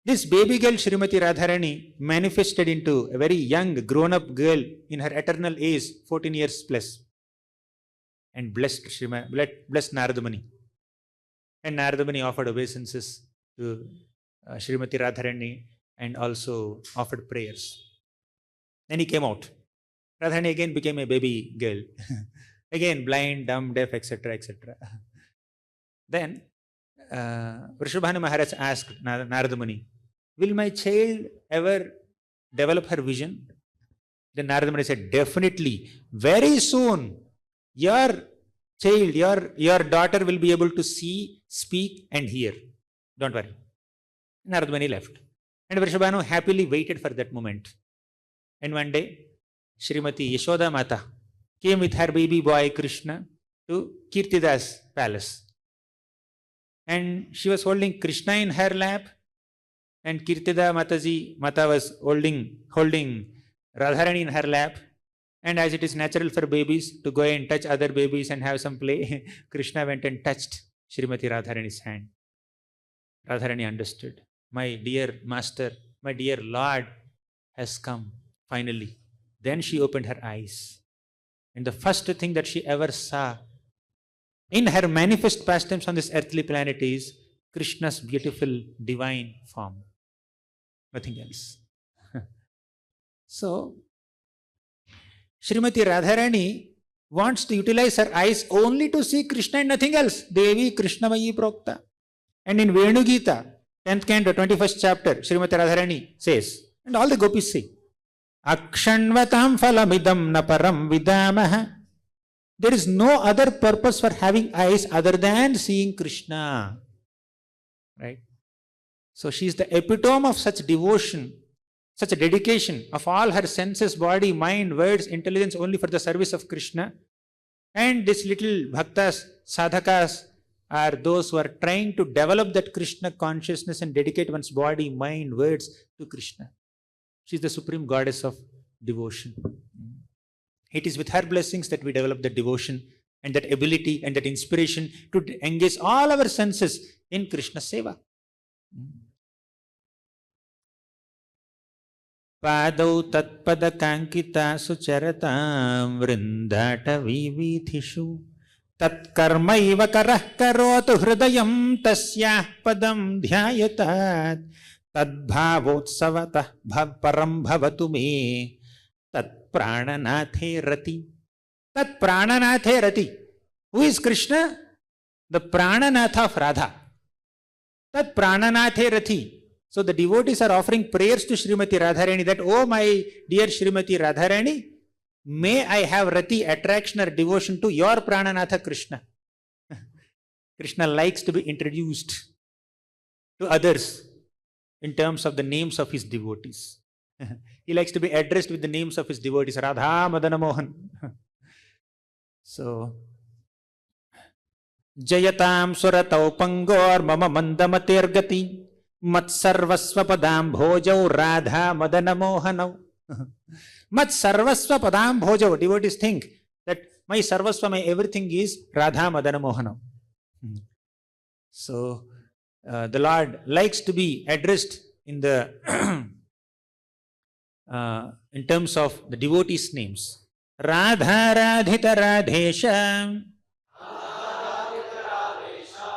this baby girl Srimati Radharani manifested into a very young grown-up girl in her eternal age, 14 years plus, and blessed Narada Muni. And Narada Muni offered obeisances to Srimati Radharani and also offered prayers. Then he came out. Radharani again became a baby girl. Again blind, dumb, deaf, etc., etc. Then Vrishabhanu Maharaj asked Narada Muni, will my child ever develop her vision? Then Narada Muni said, definitely, very soon, your child, your daughter will be able to see, speak and hear. Don't worry. Narada Muni left. And Vrishabhanu happily waited for that moment. And one day, Srimati Yashoda Mata came with her baby boy Krishna to Kirtida's palace. And she was holding Krishna in her lap, and Kirtida Mata was holding Radharani in her lap. And as it is natural for babies to go and touch other babies and have some play, Krishna went and touched Srimati Radharani's hand. Radharani understood. My dear master, my dear Lord has come finally. Then she opened her eyes. And the first thing that she ever saw in her manifest pastimes on this earthly planet is Krishna's beautiful divine form. Nothing else. So, Srimati Radharani wants to utilize her eyes only to see Krishna and nothing else. Devi Krishnamayi Prokta. And in Venu Gita, 10th canto, 21st chapter, Srimati Radharani says, and all the gopis say, Akshanvatam phalamidam naparam vidamaha. There is no other purpose for having eyes other than seeing Krishna. Right? So she is the epitome of such devotion, such a dedication of all her senses, body, mind, words, intelligence only for the service of Krishna. And these little bhaktas, sadhakas are those who are trying to develop that Krishna consciousness and dedicate one's body, mind, words to Krishna. She is the supreme goddess of devotion. It is with her blessings that we develop that devotion and that ability and that inspiration to engage all our senses in Krishna Seva. Padau tatpada kankita sucharatam vrindata vivithishu tat karmaiva karah karotu hridayam tasyah padam dhyayatat tad bhavotsavatah param bhavatu me tat prananathe rati. Tat prananathe rati. Who is Krishna? The prananatha of Radha. Tat prananathe rati. So the devotees are offering prayers to Srimati Radharani that, oh my dear Srimati Radharani, may I have rati, attraction or devotion to your prananatha Krishna. Krishna likes to be introduced to others in terms of the names of his devotees. He likes to be addressed with the names of his devotees. Radha Madana Mohan. So, Jayatam Suratau Pangor Mama Mandamatir Gati Mat Sarvasva Padam Bhojau Radha Madana Mohanau. Mat Sarvasva Padam Bhojau. Devotees think that my Sarvasva, my everything is Radha Madana Mohanau. So, the Lord likes to be addressed in the in terms of the devotees' names. Radha Radhita Radhesha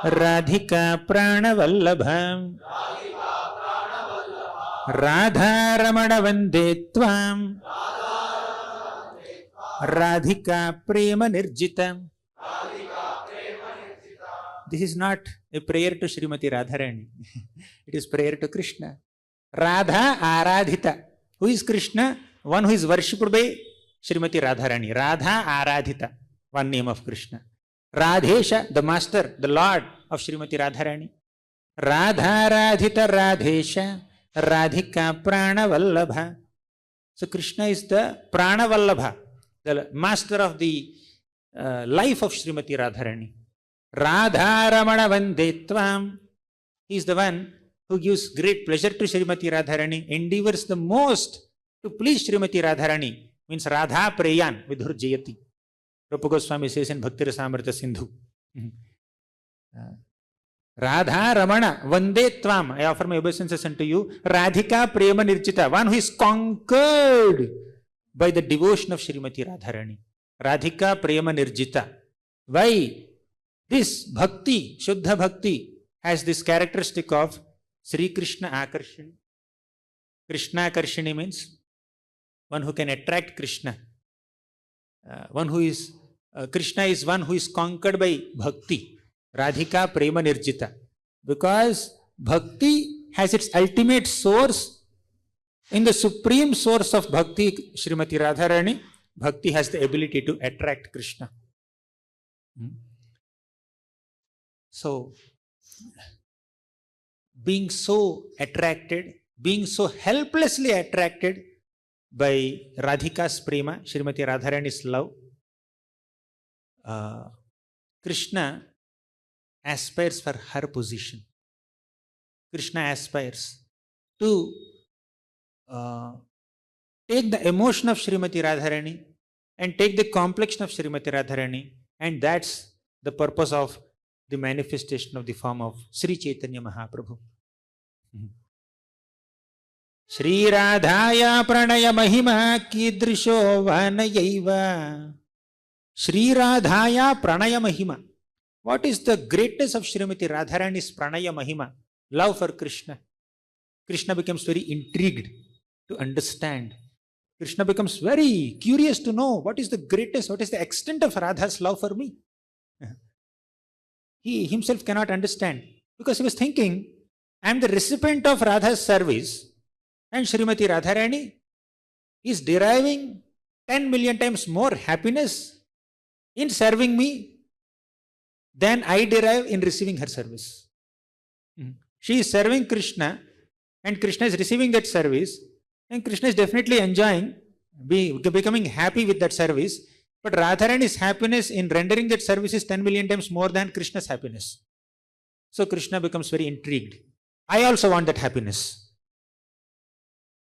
Radhika Pranavallabha Radha Ramana Vandetvam Radhika Prema Nirjita. This is not a prayer to Srimati Radharani. It is prayer to Krishna. Radha Aradhita. Who is Krishna? One who is worshipped by Srimati Radharani. Radha Aradhita. One name of Krishna. Radhesha, the master, the lord of Srimati Radharani. Radha Radhita Radhesha Radhika Pranavallabha. So Krishna is the Pranavallabha, the master of the life of Srimati Radharani. Radha Ramana Vandetvam. He is the one who gives great pleasure to Srimati Radharani, endeavors the most to please Srimati Radharani, means Radha Preyan Vidhur Jayati. Rupa Goswami says in Bhakti Rasamrita Sindhu. Radha Ramana Vandetvam. I offer my obeisances unto you. Radhika Prema Nirjita. One who is conquered by the devotion of Srimati Radharani. Radhika Prema Nirjita. Why? This Bhakti, Shuddha Bhakti, has this characteristic of Sri Krishna Akarshani. Krishna Akarshani means one who can attract Krishna. Krishna is one who is conquered by Bhakti. Radhika Prema Nirjita. Because Bhakti has its ultimate source in the supreme source of Bhakti, Srimati Radharani. Bhakti has the ability to attract Krishna. So, being so attracted, being so helplessly attracted by Radhika's prema, Srimati Radharani's love, Krishna aspires for her position. Krishna aspires to take the emotion of Srimati Radharani and take the complexion of Srimati Radharani, and that's the purpose of the manifestation of the form of Sri Chaitanya Mahaprabhu. Shri Radhaya Pranaya Mahima Kidrisho Vanayaiva. Shri Radhaya Pranaya Mahima. What is the greatness of Srimati Radharani's Pranaya Mahima? Love for Krishna. Krishna becomes very intrigued to understand. Krishna becomes very curious to know what is the greatest, what is the extent of Radha's love for me. He himself cannot understand because he was thinking, I am the recipient of Radha's service and Srimati Radharani is deriving 10 million times more happiness in serving me than I derive in receiving her service. She is serving Krishna and Krishna is receiving that service, and Krishna is definitely enjoying, becoming happy with that service, but Radharani's happiness in rendering that service is 10 million times more than Krishna's happiness. So Krishna becomes very intrigued. I also want that happiness.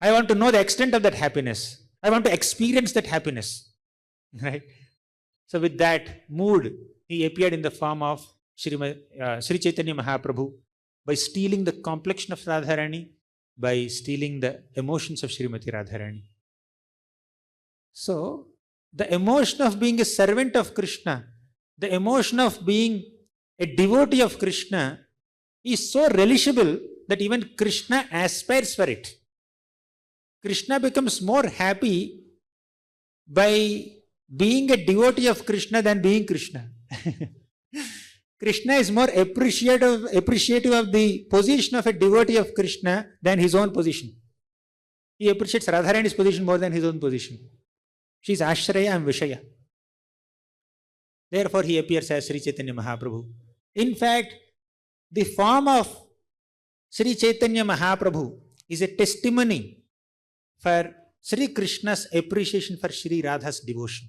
I want to know the extent of that happiness. I want to experience that happiness. Right? So with that mood, he appeared in the form of Sri Chaitanya Mahaprabhu by stealing the complexion of Radharani, by stealing the emotions of Srimati Radharani. So, the emotion of being a servant of Krishna, the emotion of being a devotee of Krishna is so relishable that even Krishna aspires for it. Krishna becomes more happy by being a devotee of Krishna than being Krishna. Krishna is more appreciative of the position of a devotee of Krishna than his own position. He appreciates Radharani's position more than his own position. She is Ashraya and Vishaya. Therefore, he appears as Sri Chaitanya Mahaprabhu. In fact, the form of Sri Chaitanya Mahaprabhu is a testimony for Sri Krishna's appreciation for Sri Radha's devotion.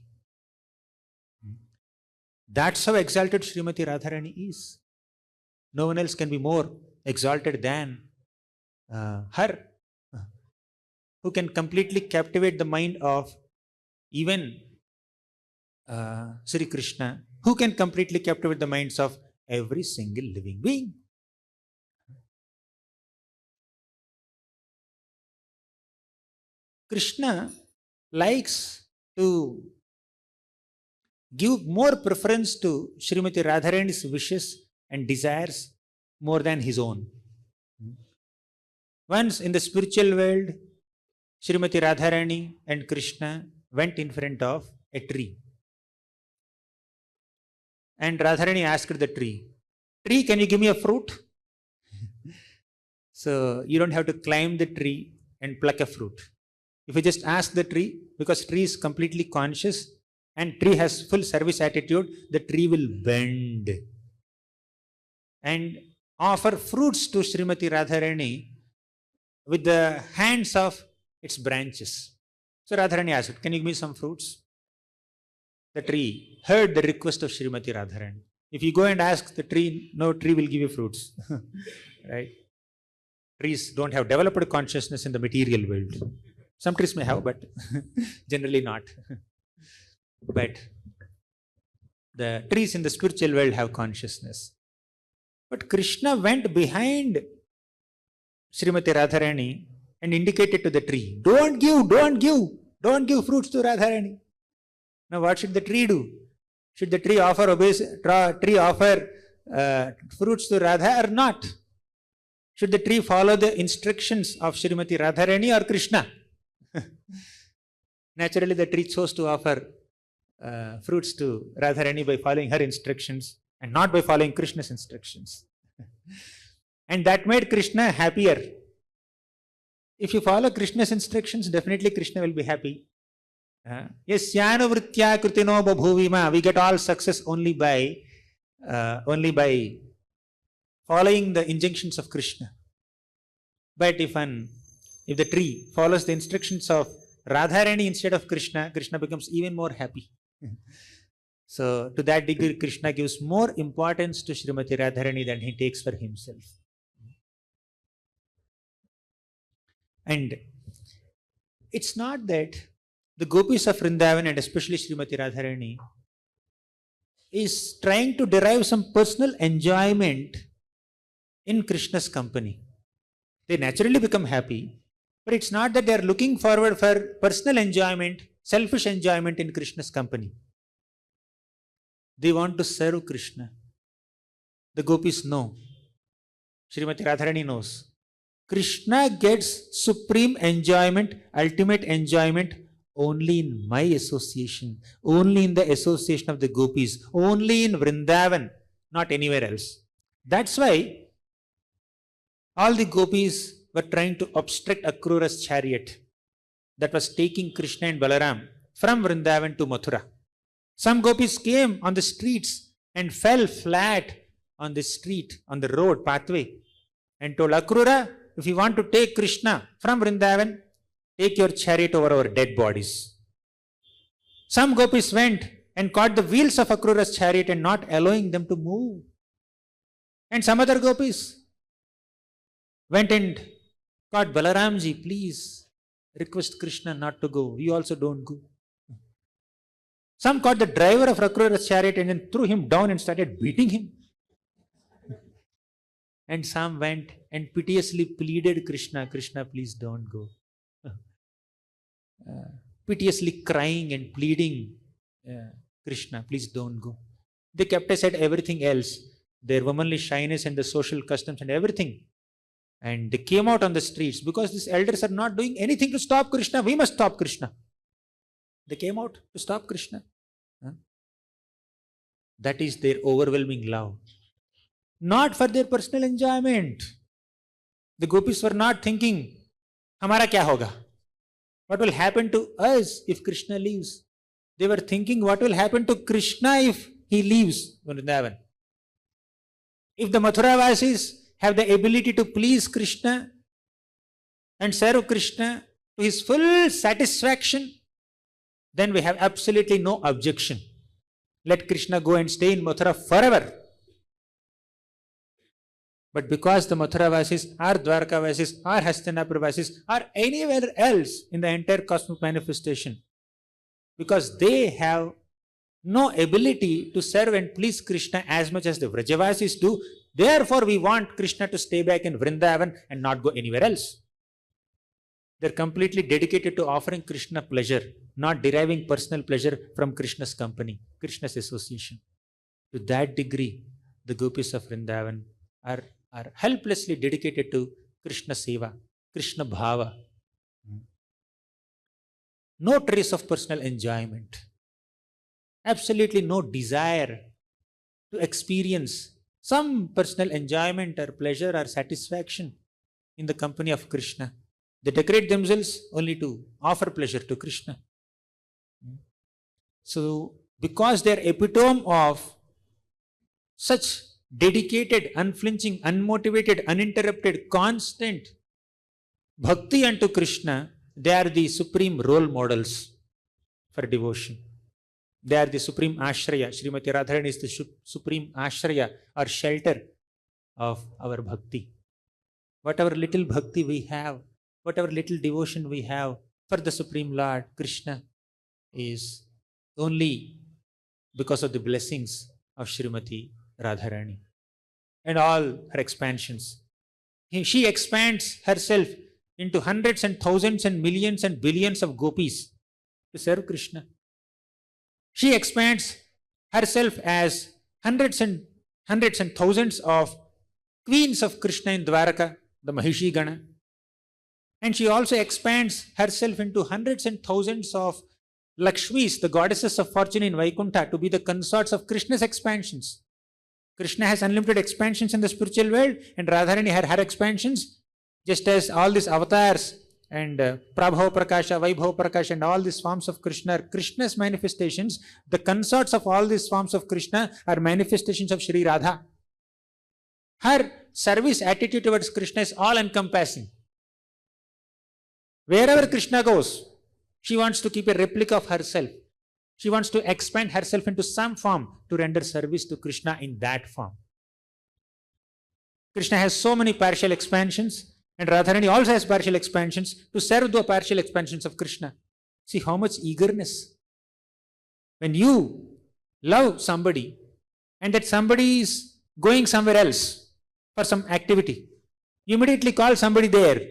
That's how exalted Srimati Radharani is. No one else can be more exalted than her, who can completely captivate the mind of even Sri Krishna, who can completely captivate the minds of every single living being. Krishna likes to give more preference to Srimati Radharani's wishes and desires more than his own. Once in the spiritual world, Srimati Radharani and Krishna went in front of a tree. And Radharani asked the tree, "Tree, can you give me a fruit?" So you don't have to climb the tree and pluck a fruit. If you just ask the tree, because tree is completely conscious and tree has full service attitude, the tree will bend and offer fruits to Srimati Radharani with the hands of its branches. So Radharani asked, "Can you give me some fruits?" The tree heard the request of Srimati Radharani. If you go and ask the tree, no tree will give you fruits. Right? Trees don't have developed consciousness in the material world. Some trees may have, but generally not. But the trees in the spiritual world have consciousness. But Krishna went behind Srimati Radharani and indicated to the tree, don't give fruits to Radharani. Now what should the tree do? Should the tree offer fruits to Radha or not? Should the tree follow the instructions of Srimati Radharani or Krishna? Naturally, the tree chose to offer fruits to Radharani by following her instructions and not by following Krishna's instructions. And that made Krishna happier. If you follow Krishna's instructions, definitely Krishna will be happy. Yasyanu vritya kritino babhuvima. We get all success only by following the injunctions of Krishna. But if the tree follows the instructions of Radharani instead of Krishna, Krishna becomes even more happy. So to that degree, Krishna gives more importance to Srimati Radharani than he takes for himself. And it's not that the gopis of Vrindavan and especially Srimati Radharani is trying to derive some personal enjoyment in Krishna's company. They naturally become happy But it's not that they are looking forward for personal enjoyment, selfish enjoyment in Krishna's company. They want to serve Krishna. The gopis know. Srimati Radharani knows. Krishna gets supreme enjoyment, ultimate enjoyment only in my association, only in the association of the gopis, only in Vrindavan, not anywhere else. That's why all the gopis were trying to obstruct Akrura's chariot that was taking Krishna and Balaram from Vrindavan to Mathura. Some gopis came on the streets and fell flat on the street, on the road, pathway, and told Akrura, if you want to take Krishna from Vrindavan, take your chariot over our dead bodies. Some gopis went and caught the wheels of Akrura's chariot and not allowing them to move. And some other gopis went and caught Balaramji, please request Krishna not to go. We also don't go. Some caught the driver of Akrura's chariot and then threw him down and started beating him. And some went and piteously pleaded Krishna, Krishna, please don't go. Piteously crying and pleading, Krishna, please don't go. They kept aside everything else, their womanly shyness and the social customs and everything. And they came out on the streets because these elders are not doing anything to stop Krishna. We must stop Krishna. They came out to stop Krishna. That is their overwhelming love. Not for their personal enjoyment. The gopis were not thinking, Hamara kya hoga? What will happen to us if Krishna leaves? They were thinking, what will happen to Krishna if he leaves Vrindavan? If the Mathuravasis have the ability to please Krishna and serve Krishna to his full satisfaction, then we have absolutely no objection. Let Krishna go and stay in Mathura forever. But because the Mathuravasis or Dwarkavasis or Hastinapuravasis or anywhere else in the entire cosmic manifestation, because they have no ability to serve and please Krishna as much as the Vrajavasis do, therefore we want Krishna to stay back in Vrindavan and not go anywhere else. They are completely dedicated to offering Krishna pleasure, not deriving personal pleasure from Krishna's company, Krishna's association. To that degree, the gopis of Vrindavan are helplessly dedicated to Krishna Seva, Krishna Bhava. No trace of personal enjoyment. Absolutely no desire to experience some personal enjoyment or pleasure or satisfaction in the company of Krishna. They decorate themselves only to offer pleasure to Krishna. So, because they are epitome of such dedicated, unflinching, unmotivated, uninterrupted, constant bhakti unto Krishna, they are the supreme role models for devotion. They are the supreme ashraya. Srimati Radharani is the supreme ashraya or shelter of our bhakti. Whatever little bhakti we have, whatever little devotion we have for the Supreme Lord, Krishna, is only because of the blessings of Srimati Radharani and all her expansions. She expands herself into hundreds and thousands and millions and billions of gopis to serve Krishna. She expands herself as hundreds and thousands of queens of Krishna in Dwaraka, the Mahishi Gana. And she also expands herself into hundreds and thousands of Lakshmis, the goddesses of fortune in Vaikuntha, to be the consorts of Krishna's expansions. Krishna has unlimited expansions in the spiritual world, and Radharani had her expansions, just as all these avatars and Prabhava Prakasha, Vaibhava Prakasha, and all these forms of Krishna are Krishna's manifestations. The consorts of all these forms of Krishna are manifestations of Sri Radha. Her service attitude towards Krishna is all encompassing. Wherever Krishna goes, she wants to keep a replica of herself. She wants to expand herself into some form to render service to Krishna in that form. Krishna has so many partial expansions, and Radharani also has partial expansions to serve the partial expansions of Krishna. See how much eagerness. When you love somebody and that somebody is going somewhere else for some activity, you immediately call somebody there.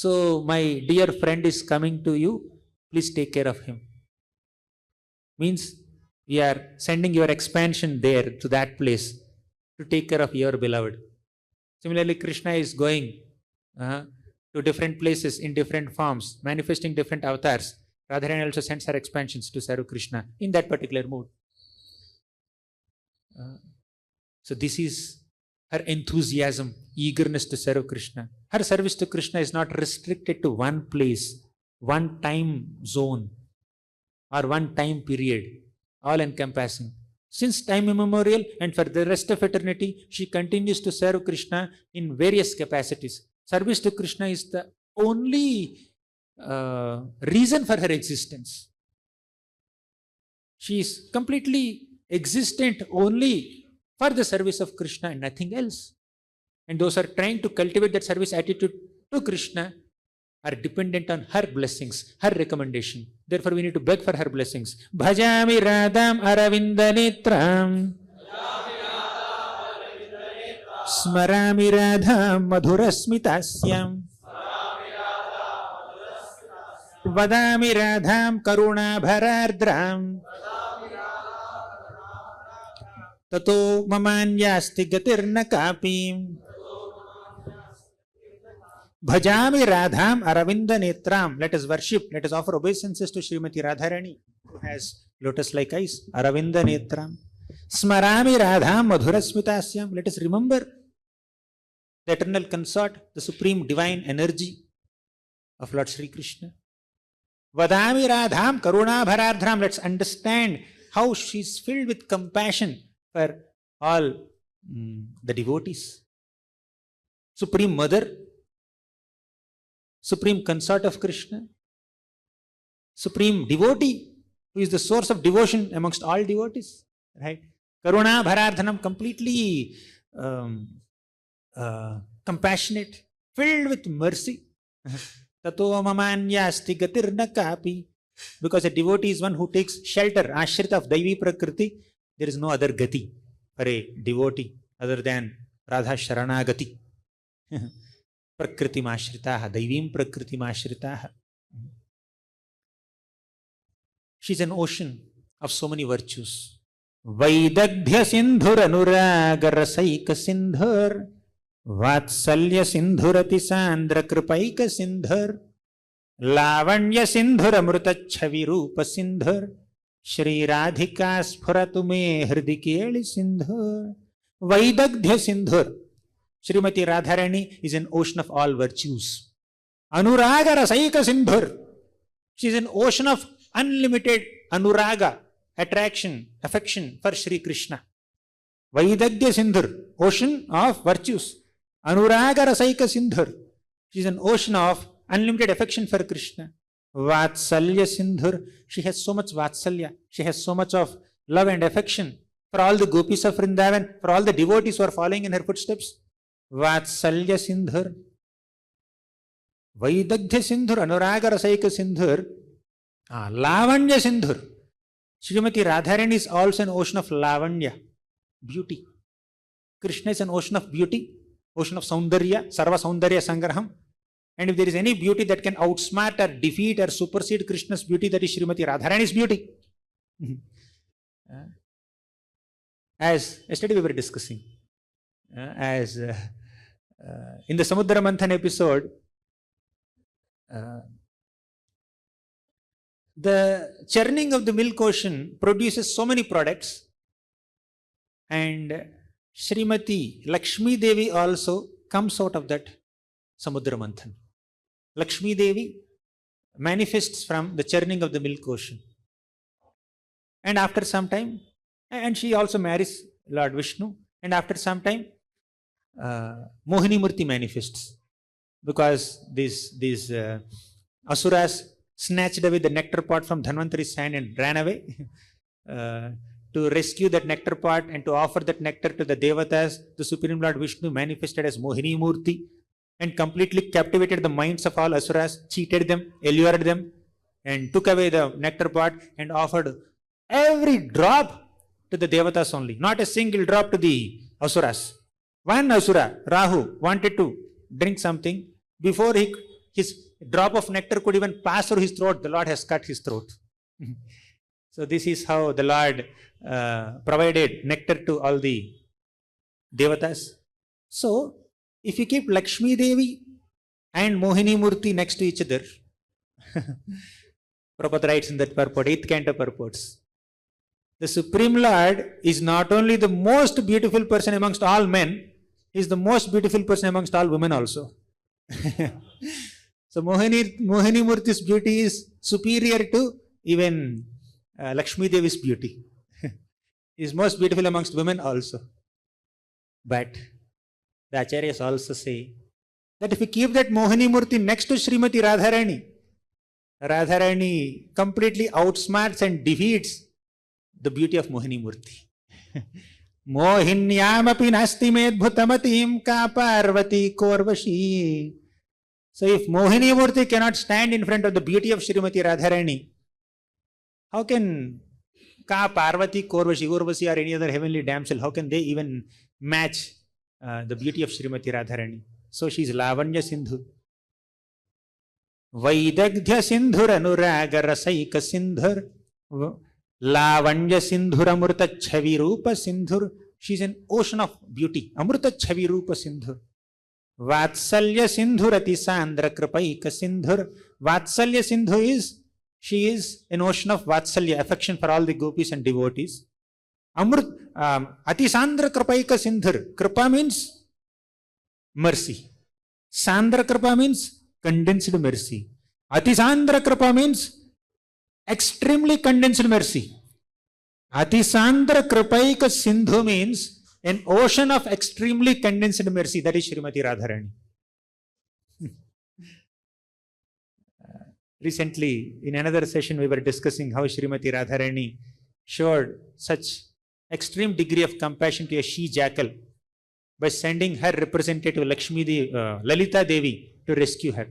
So my dear friend is coming to you, please take care of him. Means we are sending your expansion there to that place to take care of your beloved. Similarly, Krishna is going to different places in different forms, manifesting different avatars. Radharani also sends her expansions to serve Krishna in that particular mood. So this is her enthusiasm, eagerness to serve Krishna. Her service to Krishna is not restricted to one place, one time zone, or one time period, all encompassing. Since time immemorial and for the rest of eternity, she continues to serve Krishna in various capacities. Service to Krishna is the only reason for her existence. She is completely existent only for the service of Krishna and nothing else. And those who are trying to cultivate that service attitude to Krishna are dependent on her blessings, her recommendation. Therefore, we need to beg for her blessings. Bhajami Radham Aravindanetram Smarami Radham Madhurasmitasyam Vadami Radham Karuna Bharardram Tato Mamanyasti Gatirna Kapim Bhajami Radham Aravinda Netram. Let us worship, let us offer obeisances to Srimati Radharani, who has lotus-like eyes. Aravinda Netram. Smarami Radham Madhurasmitasyam. Let us remember the eternal consort, the supreme divine energy of Lord Sri Krishna. Vadami Radham Karuna Bharardram. Let's understand how she is filled with compassion for all the devotees. Supreme Mother, supreme consort of Krishna, supreme devotee, who is the source of devotion amongst all devotees. Right? Karuna Bharardhanam, completely compassionate, filled with mercy. Tato mamanyasti gatirna kapi. Because a devotee is one who takes shelter, ashrita of Daivi Prakriti. There is no other gati for a devotee other than Radha Sharanagati. Prakriti Mashritaha, Daivim Prakriti Mashritaha. She's an ocean of so many virtues. Vaidagdhya Sindhur Anuraga Rasaika Sindhur Vatsalya Sindhurati Sandra Kripaika Sindhur Lavanya Sindhur Amruta Chavi Rupa Sindhur Shri Radhika Spuratume Hridikeli Sindhur. Vaidagdhya Sindhur. Srimati Radharani is an ocean of all virtues. Anuraga Rasaika Sindhur. She is an ocean of unlimited anuraga, attraction, affection for Sri Krishna. Vaidagdhya Sindhur, ocean of virtues. Anuraga Rasaika Sindhur. She is an ocean of unlimited affection for Krishna. Vatsalya Sindhur. She has so much Vatsalya. She has so much of love and affection for all the gopis of Vrindavan, for all the devotees who are following in her footsteps. Vatsalya Sindhur. Vaidagdhya Sindhur, Anuraga Rasaika Sindhur. Lavanya Sindhur. Srimati Radharani is also an ocean of Lavanya, beauty. Krishna is an ocean of beauty, ocean of Saundarya, Sarva Saundarya Sangraham. And if there is any beauty that can outsmart or defeat or supersede Krishna's beauty, that is Srimati Radharani's beauty. As yesterday we were discussing, in the Samudra Manthan episode, the churning of the milk ocean produces so many products, and Srimati Lakshmi Devi also comes out of that Samudra Manthan. Lakshmi Devi manifests from the churning of the milk ocean. And after some time, and she also marries Lord Vishnu, and after some time, Mohini Murti manifests, because these asuras snatched away the nectar pot from Dhanvantari's hand and ran away to rescue that nectar pot and to offer that nectar to the Devatas. The Supreme Lord Vishnu manifested as Mohini Murti and completely captivated the minds of all asuras, cheated them, allured them, and took away the nectar pot and offered every drop to the Devatas only, not a single drop to the asuras. One asura, Rahu, wanted to drink something. Before he his drop of nectar could even pass through his throat, the Lord has cut his throat. So this is how the Lord provided nectar to all the devatas. So if you keep Lakshmi Devi and Mohini Murti next to each other, Prabhupada writes in that purport, 8th canto purports, the Supreme Lord is not only the most beautiful person amongst all men, he is the most beautiful person amongst all women also. So Mohini Murti's beauty is superior to even Lakshmi Devi's beauty. He is most beautiful amongst women also. But the Acharyas also say that if you keep that Mohini Murti next to Srimati Radharani, Radharani completely outsmarts and defeats the beauty of Mohini Murti. Mohinyamapi nasti medbhutamatim ka parvati korvashi. So if Mohini Murti cannot stand in front of the beauty of Srimati Radharani, how can Ka Parvati, Korvashi, Urvasi or any other heavenly damsel, how can they even match the beauty of Srimati Radharani? So she is Lavanya Sindhu. Vaidagdhya Sindhur Anuraga Rasaika Sindhur. Lavanya Sindhur Amrita Chavi Rupa Sindhur. She is an ocean of beauty. Amrita Chavi Rupa Sindhur. Vatsalya Sindhur Ati Sandra Kripaika Sindhur. Vatsalya Sindhu is, she is an ocean of Vatsalya, affection for all the gopis and devotees. Ati Sandra Kripaika Sindhur. Kripa means mercy. Sandra Kripa means condensed mercy. Ati Sandra Kripa means extremely condensed mercy. Ati Sandra Kripaika Sindhu means an ocean of extremely condensed mercy. That is Srimati Radharani. Recently, in another session, we were discussing how Srimati Radharani showed such extreme degree of compassion to a she-jackal by sending her representative Lalita Devi to rescue her.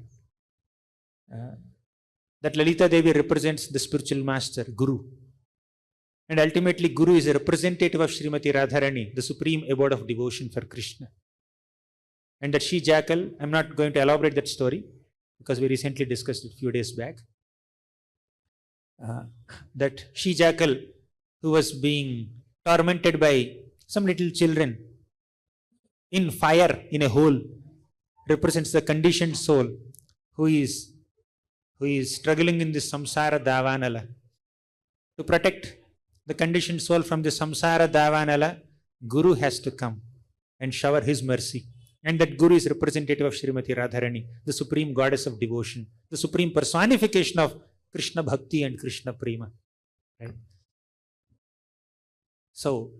That Lalita Devi represents the spiritual master, Guru. And ultimately, Guru is a representative of Srimati Radharani, the supreme abode of devotion for Krishna. And that she-jackal, I'm not going to elaborate that story because we recently discussed it a few days back. That she-jackal who was being tormented by some little children in fire in a hole represents the conditioned soul who is struggling in this samsara davanala. To protect the conditioned soul from the samsara davanala, Guru has to come and shower his mercy. And that Guru is representative of Srimati Radharani, the supreme goddess of devotion, the supreme personification of Krishna Bhakti and Krishna Prema. Right? So,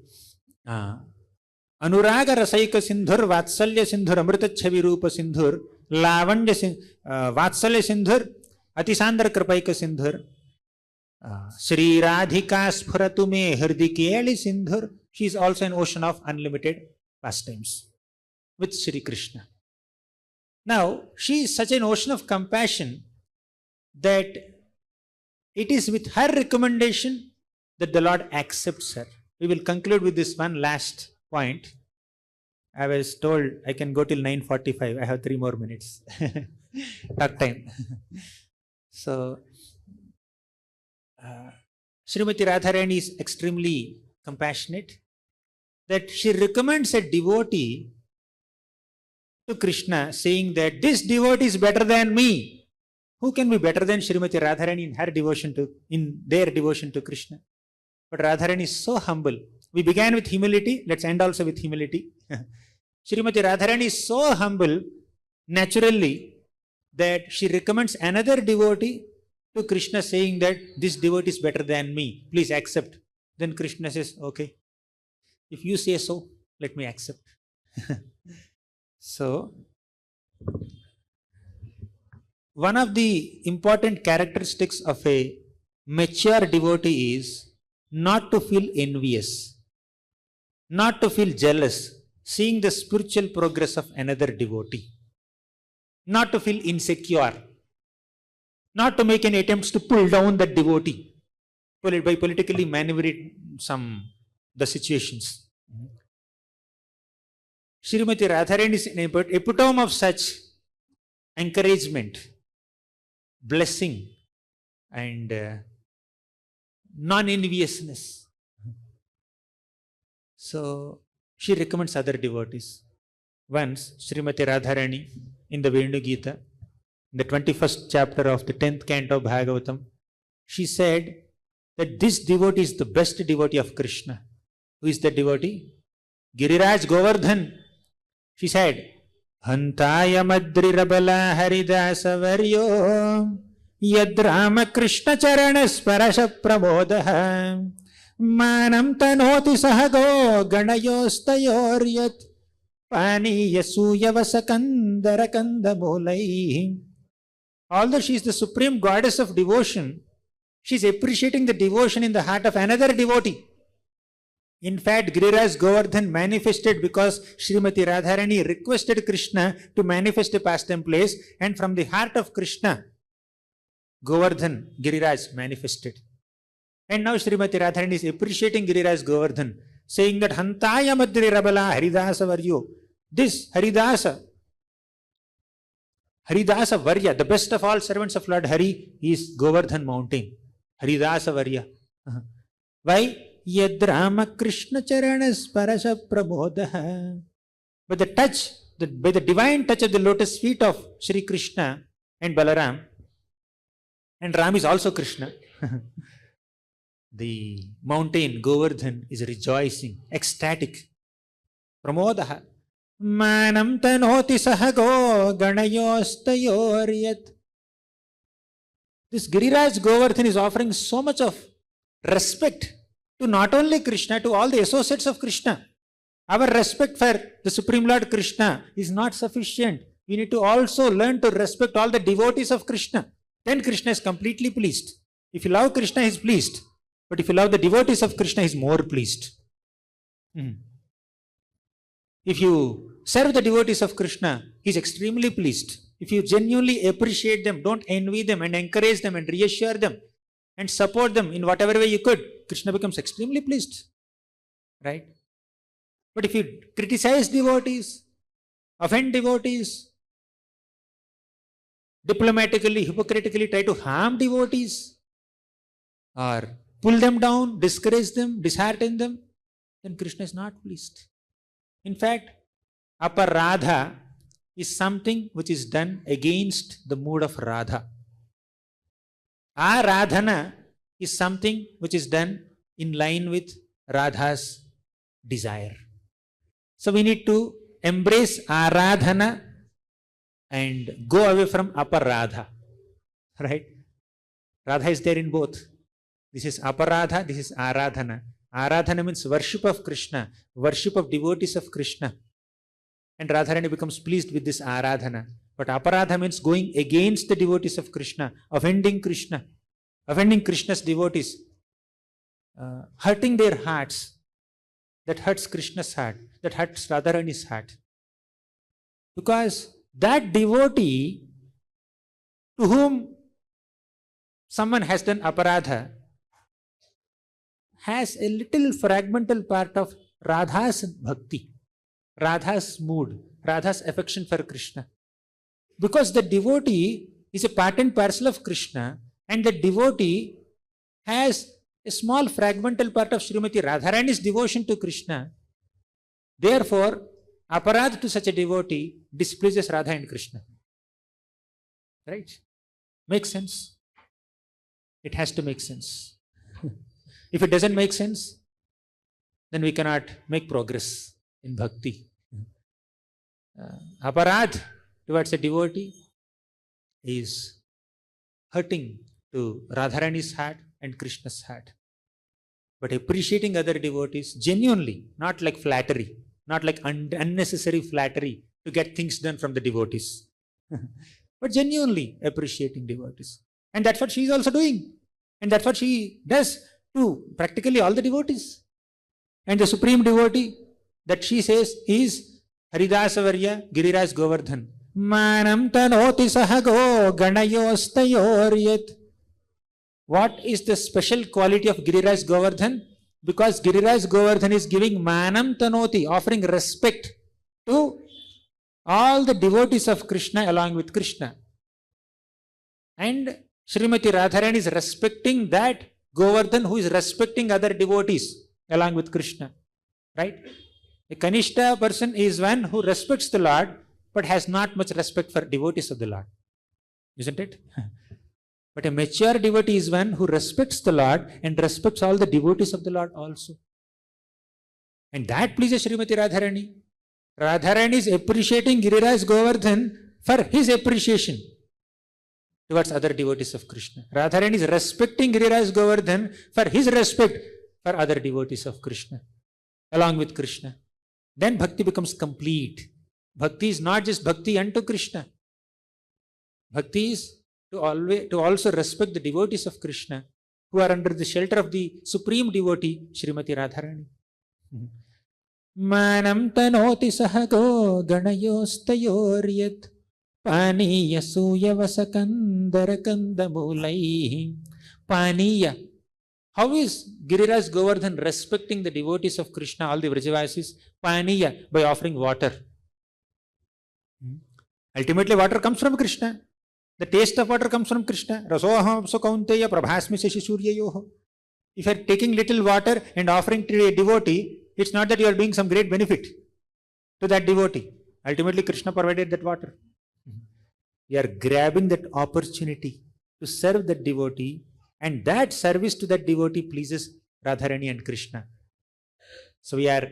Anuraga Rasaika Sindhur, Vatsalya Sindhur, Amrita Chavi Rupa Sindhur, Lavanya Vatsalya Sindhur, Atisandra Kripaika Sindhur, Sri Radhika Sphuratu Me Hrdikeli Sindhur. She is also an ocean of unlimited pastimes with Sri Krishna. Now, she is such an ocean of compassion that it is with her recommendation that the Lord accepts her. We will conclude with this one last point. I was told I can go till 9:45. I have 3 more minutes. Talk time. So, Srimati Radharani is extremely compassionate that she recommends a devotee to Krishna saying that this devotee is better than me. Who can be better than Srimati Radharani in their devotion to Krishna? But Radharani is so humble. We began with humility. Let's end also with humility. Srimati Radharani is so humble naturally that she recommends another devotee to Krishna saying that this devotee is better than me. Please accept. Then Krishna says, okay, if you say so, let me accept. So, one of the important characteristics of a mature devotee is not to feel envious, not to feel jealous, seeing the spiritual progress of another devotee, not to feel insecure, not to make any attempts to pull down that devotee by politically maneuvering the situations. Srimati Radharani is an epitome of such encouragement blessing and non-enviousness. So she recommends other devotees. Once, Srimati Radharani in the Venu Gita, in the 21st chapter of the 10th canto of Bhagavatam, she said that this devotee is the best devotee of Krishna. Who is that devotee? Giriraj Govardhan. She said, Hantaya Madrirabala Haridasa Varyo Yadrama Krishna Charanas Parasha Pramodaha Manam Tanoti Sahago Ganayostayoryat Pani Yasuyavasakandara Kandamulai. Although she is the supreme goddess of devotion, she is appreciating the devotion in the heart of another devotee. In fact, Giriraj Govardhan manifested because Srimati Radharani requested Krishna to manifest a pastime place, and from the heart of Krishna, Govardhan, Giriraj manifested. And now Srimati Radharani is appreciating Giriraj Govardhan, saying that Hantaya Madri Rabala Haridasa Varyo. This Haridasa Varya, the best of all servants of Lord Hari, is Govardhan mountain. Haridasa Varya. Why? Yadrama Krishna Charanas Parasha Pramodaha. By the divine touch of the lotus feet of Sri Krishna and Balaram, and Ram is also Krishna, the mountain Govardhan is rejoicing, ecstatic. Pramodaha. Manam tanoti sahago ganayostayoryat. This Giriraj Govardhan is offering so much of respect to not only Krishna, to all the associates of Krishna. Our respect for the Supreme Lord Krishna is not sufficient. We need to also learn to respect all the devotees of Krishna. Then Krishna is completely pleased. If you love Krishna, he is pleased. But if you love the devotees of Krishna, he is more pleased. If you serve the devotees of Krishna, he is extremely pleased. If you genuinely appreciate them, don't envy them, and encourage them and reassure them and support them in whatever way you could, Krishna becomes extremely pleased. Right? But if you criticize devotees, offend devotees, diplomatically, hypocritically try to harm devotees, or pull them down, discourage them, dishearten them, then Krishna is not pleased. In fact, aparadha is something which is done against the mood of Radha. Aradhana is something which is done in line with Radha's desire. So we need to embrace Aradhana and go away from aparadha. Right? Radha is there in both. This is aparadha, this is Aradhana. Aradhana means worship of Krishna, worship of devotees of Krishna. And Radharani becomes pleased with this Aradhana. But aparadha means going against the devotees of Krishna, offending Krishna, offending Krishna's devotees, hurting their hearts. That hurts Krishna's heart, that hurts Radharani's heart. Because that devotee to whom someone has done aparadha has a little fragmental part of Radha's bhakti, Radha's mood, Radha's affection for Krishna. Because the devotee is a part and parcel of Krishna, and the devotee has a small fragmental part of Srimati Radharani's devotion to Krishna. Therefore, aparadha to such a devotee displeases Radha and Krishna. Right? Makes sense? It has to make sense. If it doesn't make sense, then we cannot make progress in bhakti. Aparadh towards a devotee is hurting to Radharani's heart and Krishna's heart. But appreciating other devotees genuinely, not like flattery, not like unnecessary flattery to get things done from the devotees, but genuinely appreciating devotees. And that's what she is also doing. And that's what she does to practically all the devotees. And the supreme devotee that she says is Haridasavarya Giriraj Govardhan. Manam tanoti sahago ganayostayoryat. What is the special quality of Giriraj Govardhan? Because Giriraj Govardhan is giving manam tanoti, offering respect to all the devotees of Krishna along with Krishna. And Srimati Radharani is respecting that Govardhan who is respecting other devotees along with Krishna. Right? A Kanishta person is one who respects the Lord but has not much respect for devotees of the Lord. Isn't it? But a mature devotee is one who respects the Lord and respects all the devotees of the Lord also. And that pleases Srimati Radharani. Radharani is appreciating Giriraj Govardhan for his appreciation towards other devotees of Krishna. Radharani is respecting Giriraj Govardhan for his respect for other devotees of Krishna, along with Krishna. Then bhakti becomes complete. Bhakti is not just bhakti unto Krishna. Bhakti is to also respect the devotees of Krishna who are under the shelter of the supreme devotee, Srimati Radharani. Manam tanoti sahago ganayostayoryat paniya suyavasakandara kandamulai. Paniya. How is Giriraj Govardhan respecting the devotees of Krishna, all the Vrajavasis? Paniya, by offering water. Ultimately, water comes from Krishna. The taste of water comes from Krishna. Rasoham kaunteya prabhasmi shashishuryayoho. If you are taking little water and offering to a devotee, it's not that you are doing some great benefit to that devotee. Ultimately, Krishna provided that water. We are grabbing that opportunity to serve that devotee, and that service to that devotee pleases Radharani and Krishna. So we are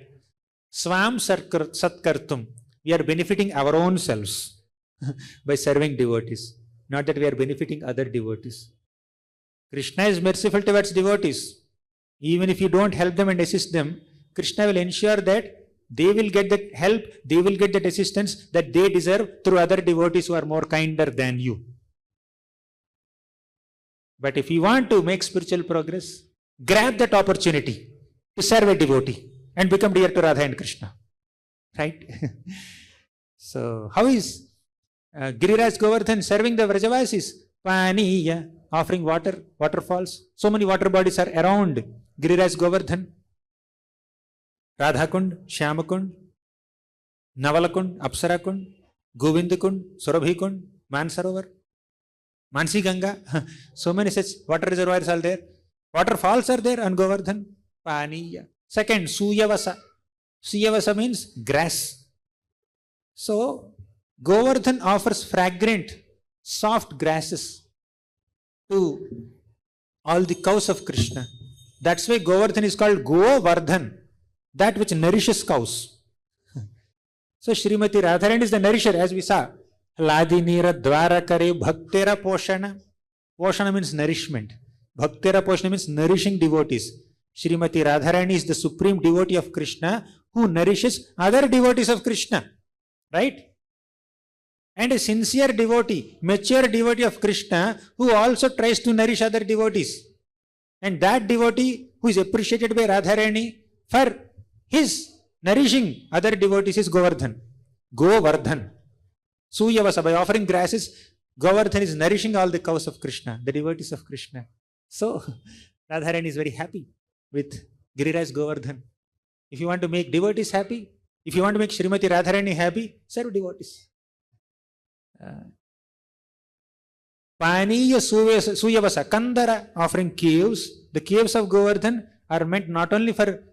swam satkartum. We are benefiting our own selves by serving devotees. Not that we are benefiting other devotees. Krishna is merciful towards devotees. Even if you don't help them and assist them, Krishna will ensure that they will get that help, they will get that assistance that they deserve through other devotees who are more kinder than you. But if you want to make spiritual progress, grab that opportunity to serve a devotee and become dear to Radha and Krishna. Right? So, how is Giriraj Govardhan serving the Vrajavasis? Paniya, offering water, waterfalls. So many water bodies are around Giriraj Govardhan. Radha Kund, Shyama Kund, Navala Kund, Apsara Kund, Govinda Kund, Surabhi Kund, Mansarovar, Mansi Ganga. So many such water reservoirs are there. Waterfalls are there on Govardhan. Paniya. Second, Suyavasa. Suyavasa means grass. So, Govardhan offers fragrant, soft grasses to all the cows of Krishna. That's why Govardhan is called Govardhan, that which nourishes cows. So Srimati Radharani is the nourisher, as we saw. Ladinira dvarakare bhaktera poshana. Poshana means nourishment. Bhaktera poshana means nourishing devotees. Srimati Radharani is the supreme devotee of Krishna who nourishes other devotees of Krishna. Right? And a sincere devotee, mature devotee of Krishna who also tries to nourish other devotees. And that devotee who is appreciated by Radharani for his nourishing other devotees is Govardhan. Govardhan. Suyavasa, by offering grasses, Govardhan is nourishing all the cows of Krishna, the devotees of Krishna. So, Radharani is very happy with Giriraj Govardhan. If you want to make devotees happy, if you want to make Srimati Radharani happy, serve devotees. Paniya Suyavasa, Kandara, offering caves. The caves of Govardhan are meant not only for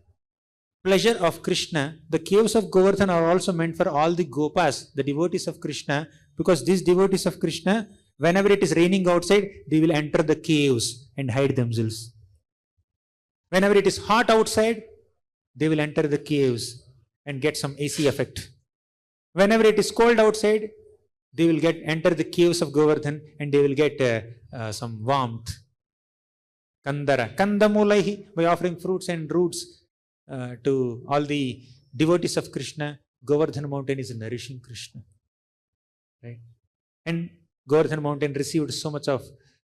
pleasure of Krishna, the caves of Govardhan are also meant for all the Gopas, the devotees of Krishna, because these devotees of Krishna, whenever it is raining outside, they will enter the caves and hide themselves. Whenever it is hot outside, they will enter the caves and get some AC effect. Whenever it is cold outside, they will enter the caves of Govardhan and they will get some warmth. Kandara. Kandamulaihi, by offering fruits and roots to all the devotees of Krishna, Govardhan mountain is nourishing Krishna. Right? And Govardhan mountain received so much of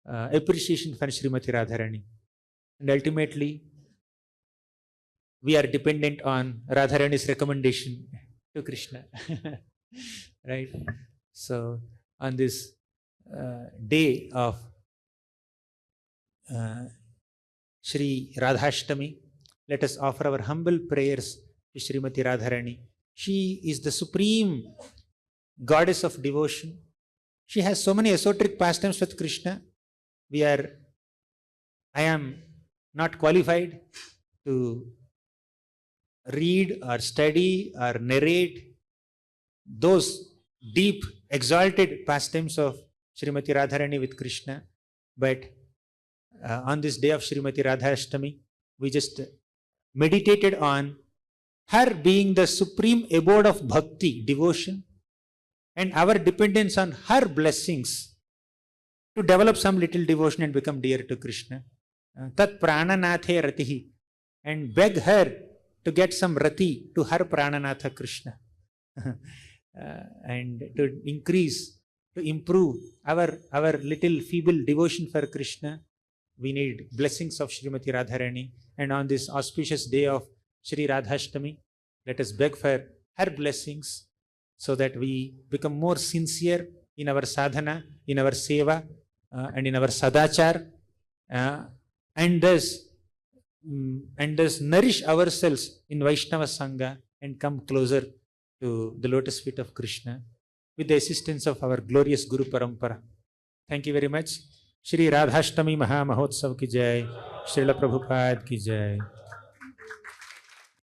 appreciation from Srimati Radharani. And ultimately, we are dependent on Radharani's recommendation to Krishna. Right? So, on this day of Shri Radhashtami, let us offer our humble prayers to Srimati Radharani. She is the supreme goddess of devotion. She has so many esoteric pastimes with Krishna. I am not qualified to read or study or narrate those deep, exalted pastimes of Srimati Radharani with Krishna. But on this day of Srimati Radharashtami, we just meditated on her being the supreme abode of bhakti, devotion, and our dependence on her blessings to develop some little devotion and become dear to Krishna. Tat prananathe ratihi, and beg her to get some rati to her prananatha Krishna. And to increase, to improve our little feeble devotion for Krishna, we need blessings of Srimati Radharani. And on this auspicious day of Shri Radhashtami, let us beg for her blessings so that we become more sincere in our sadhana, in our seva, and in our sadachar, and thus nourish ourselves in Vaishnava Sangha and come closer to the lotus feet of Krishna with the assistance of our glorious Guru Parampara. Thank you very much. Shri Radhashtami Maha Mahotsav ki jai. Srila Prabhupada ki jai.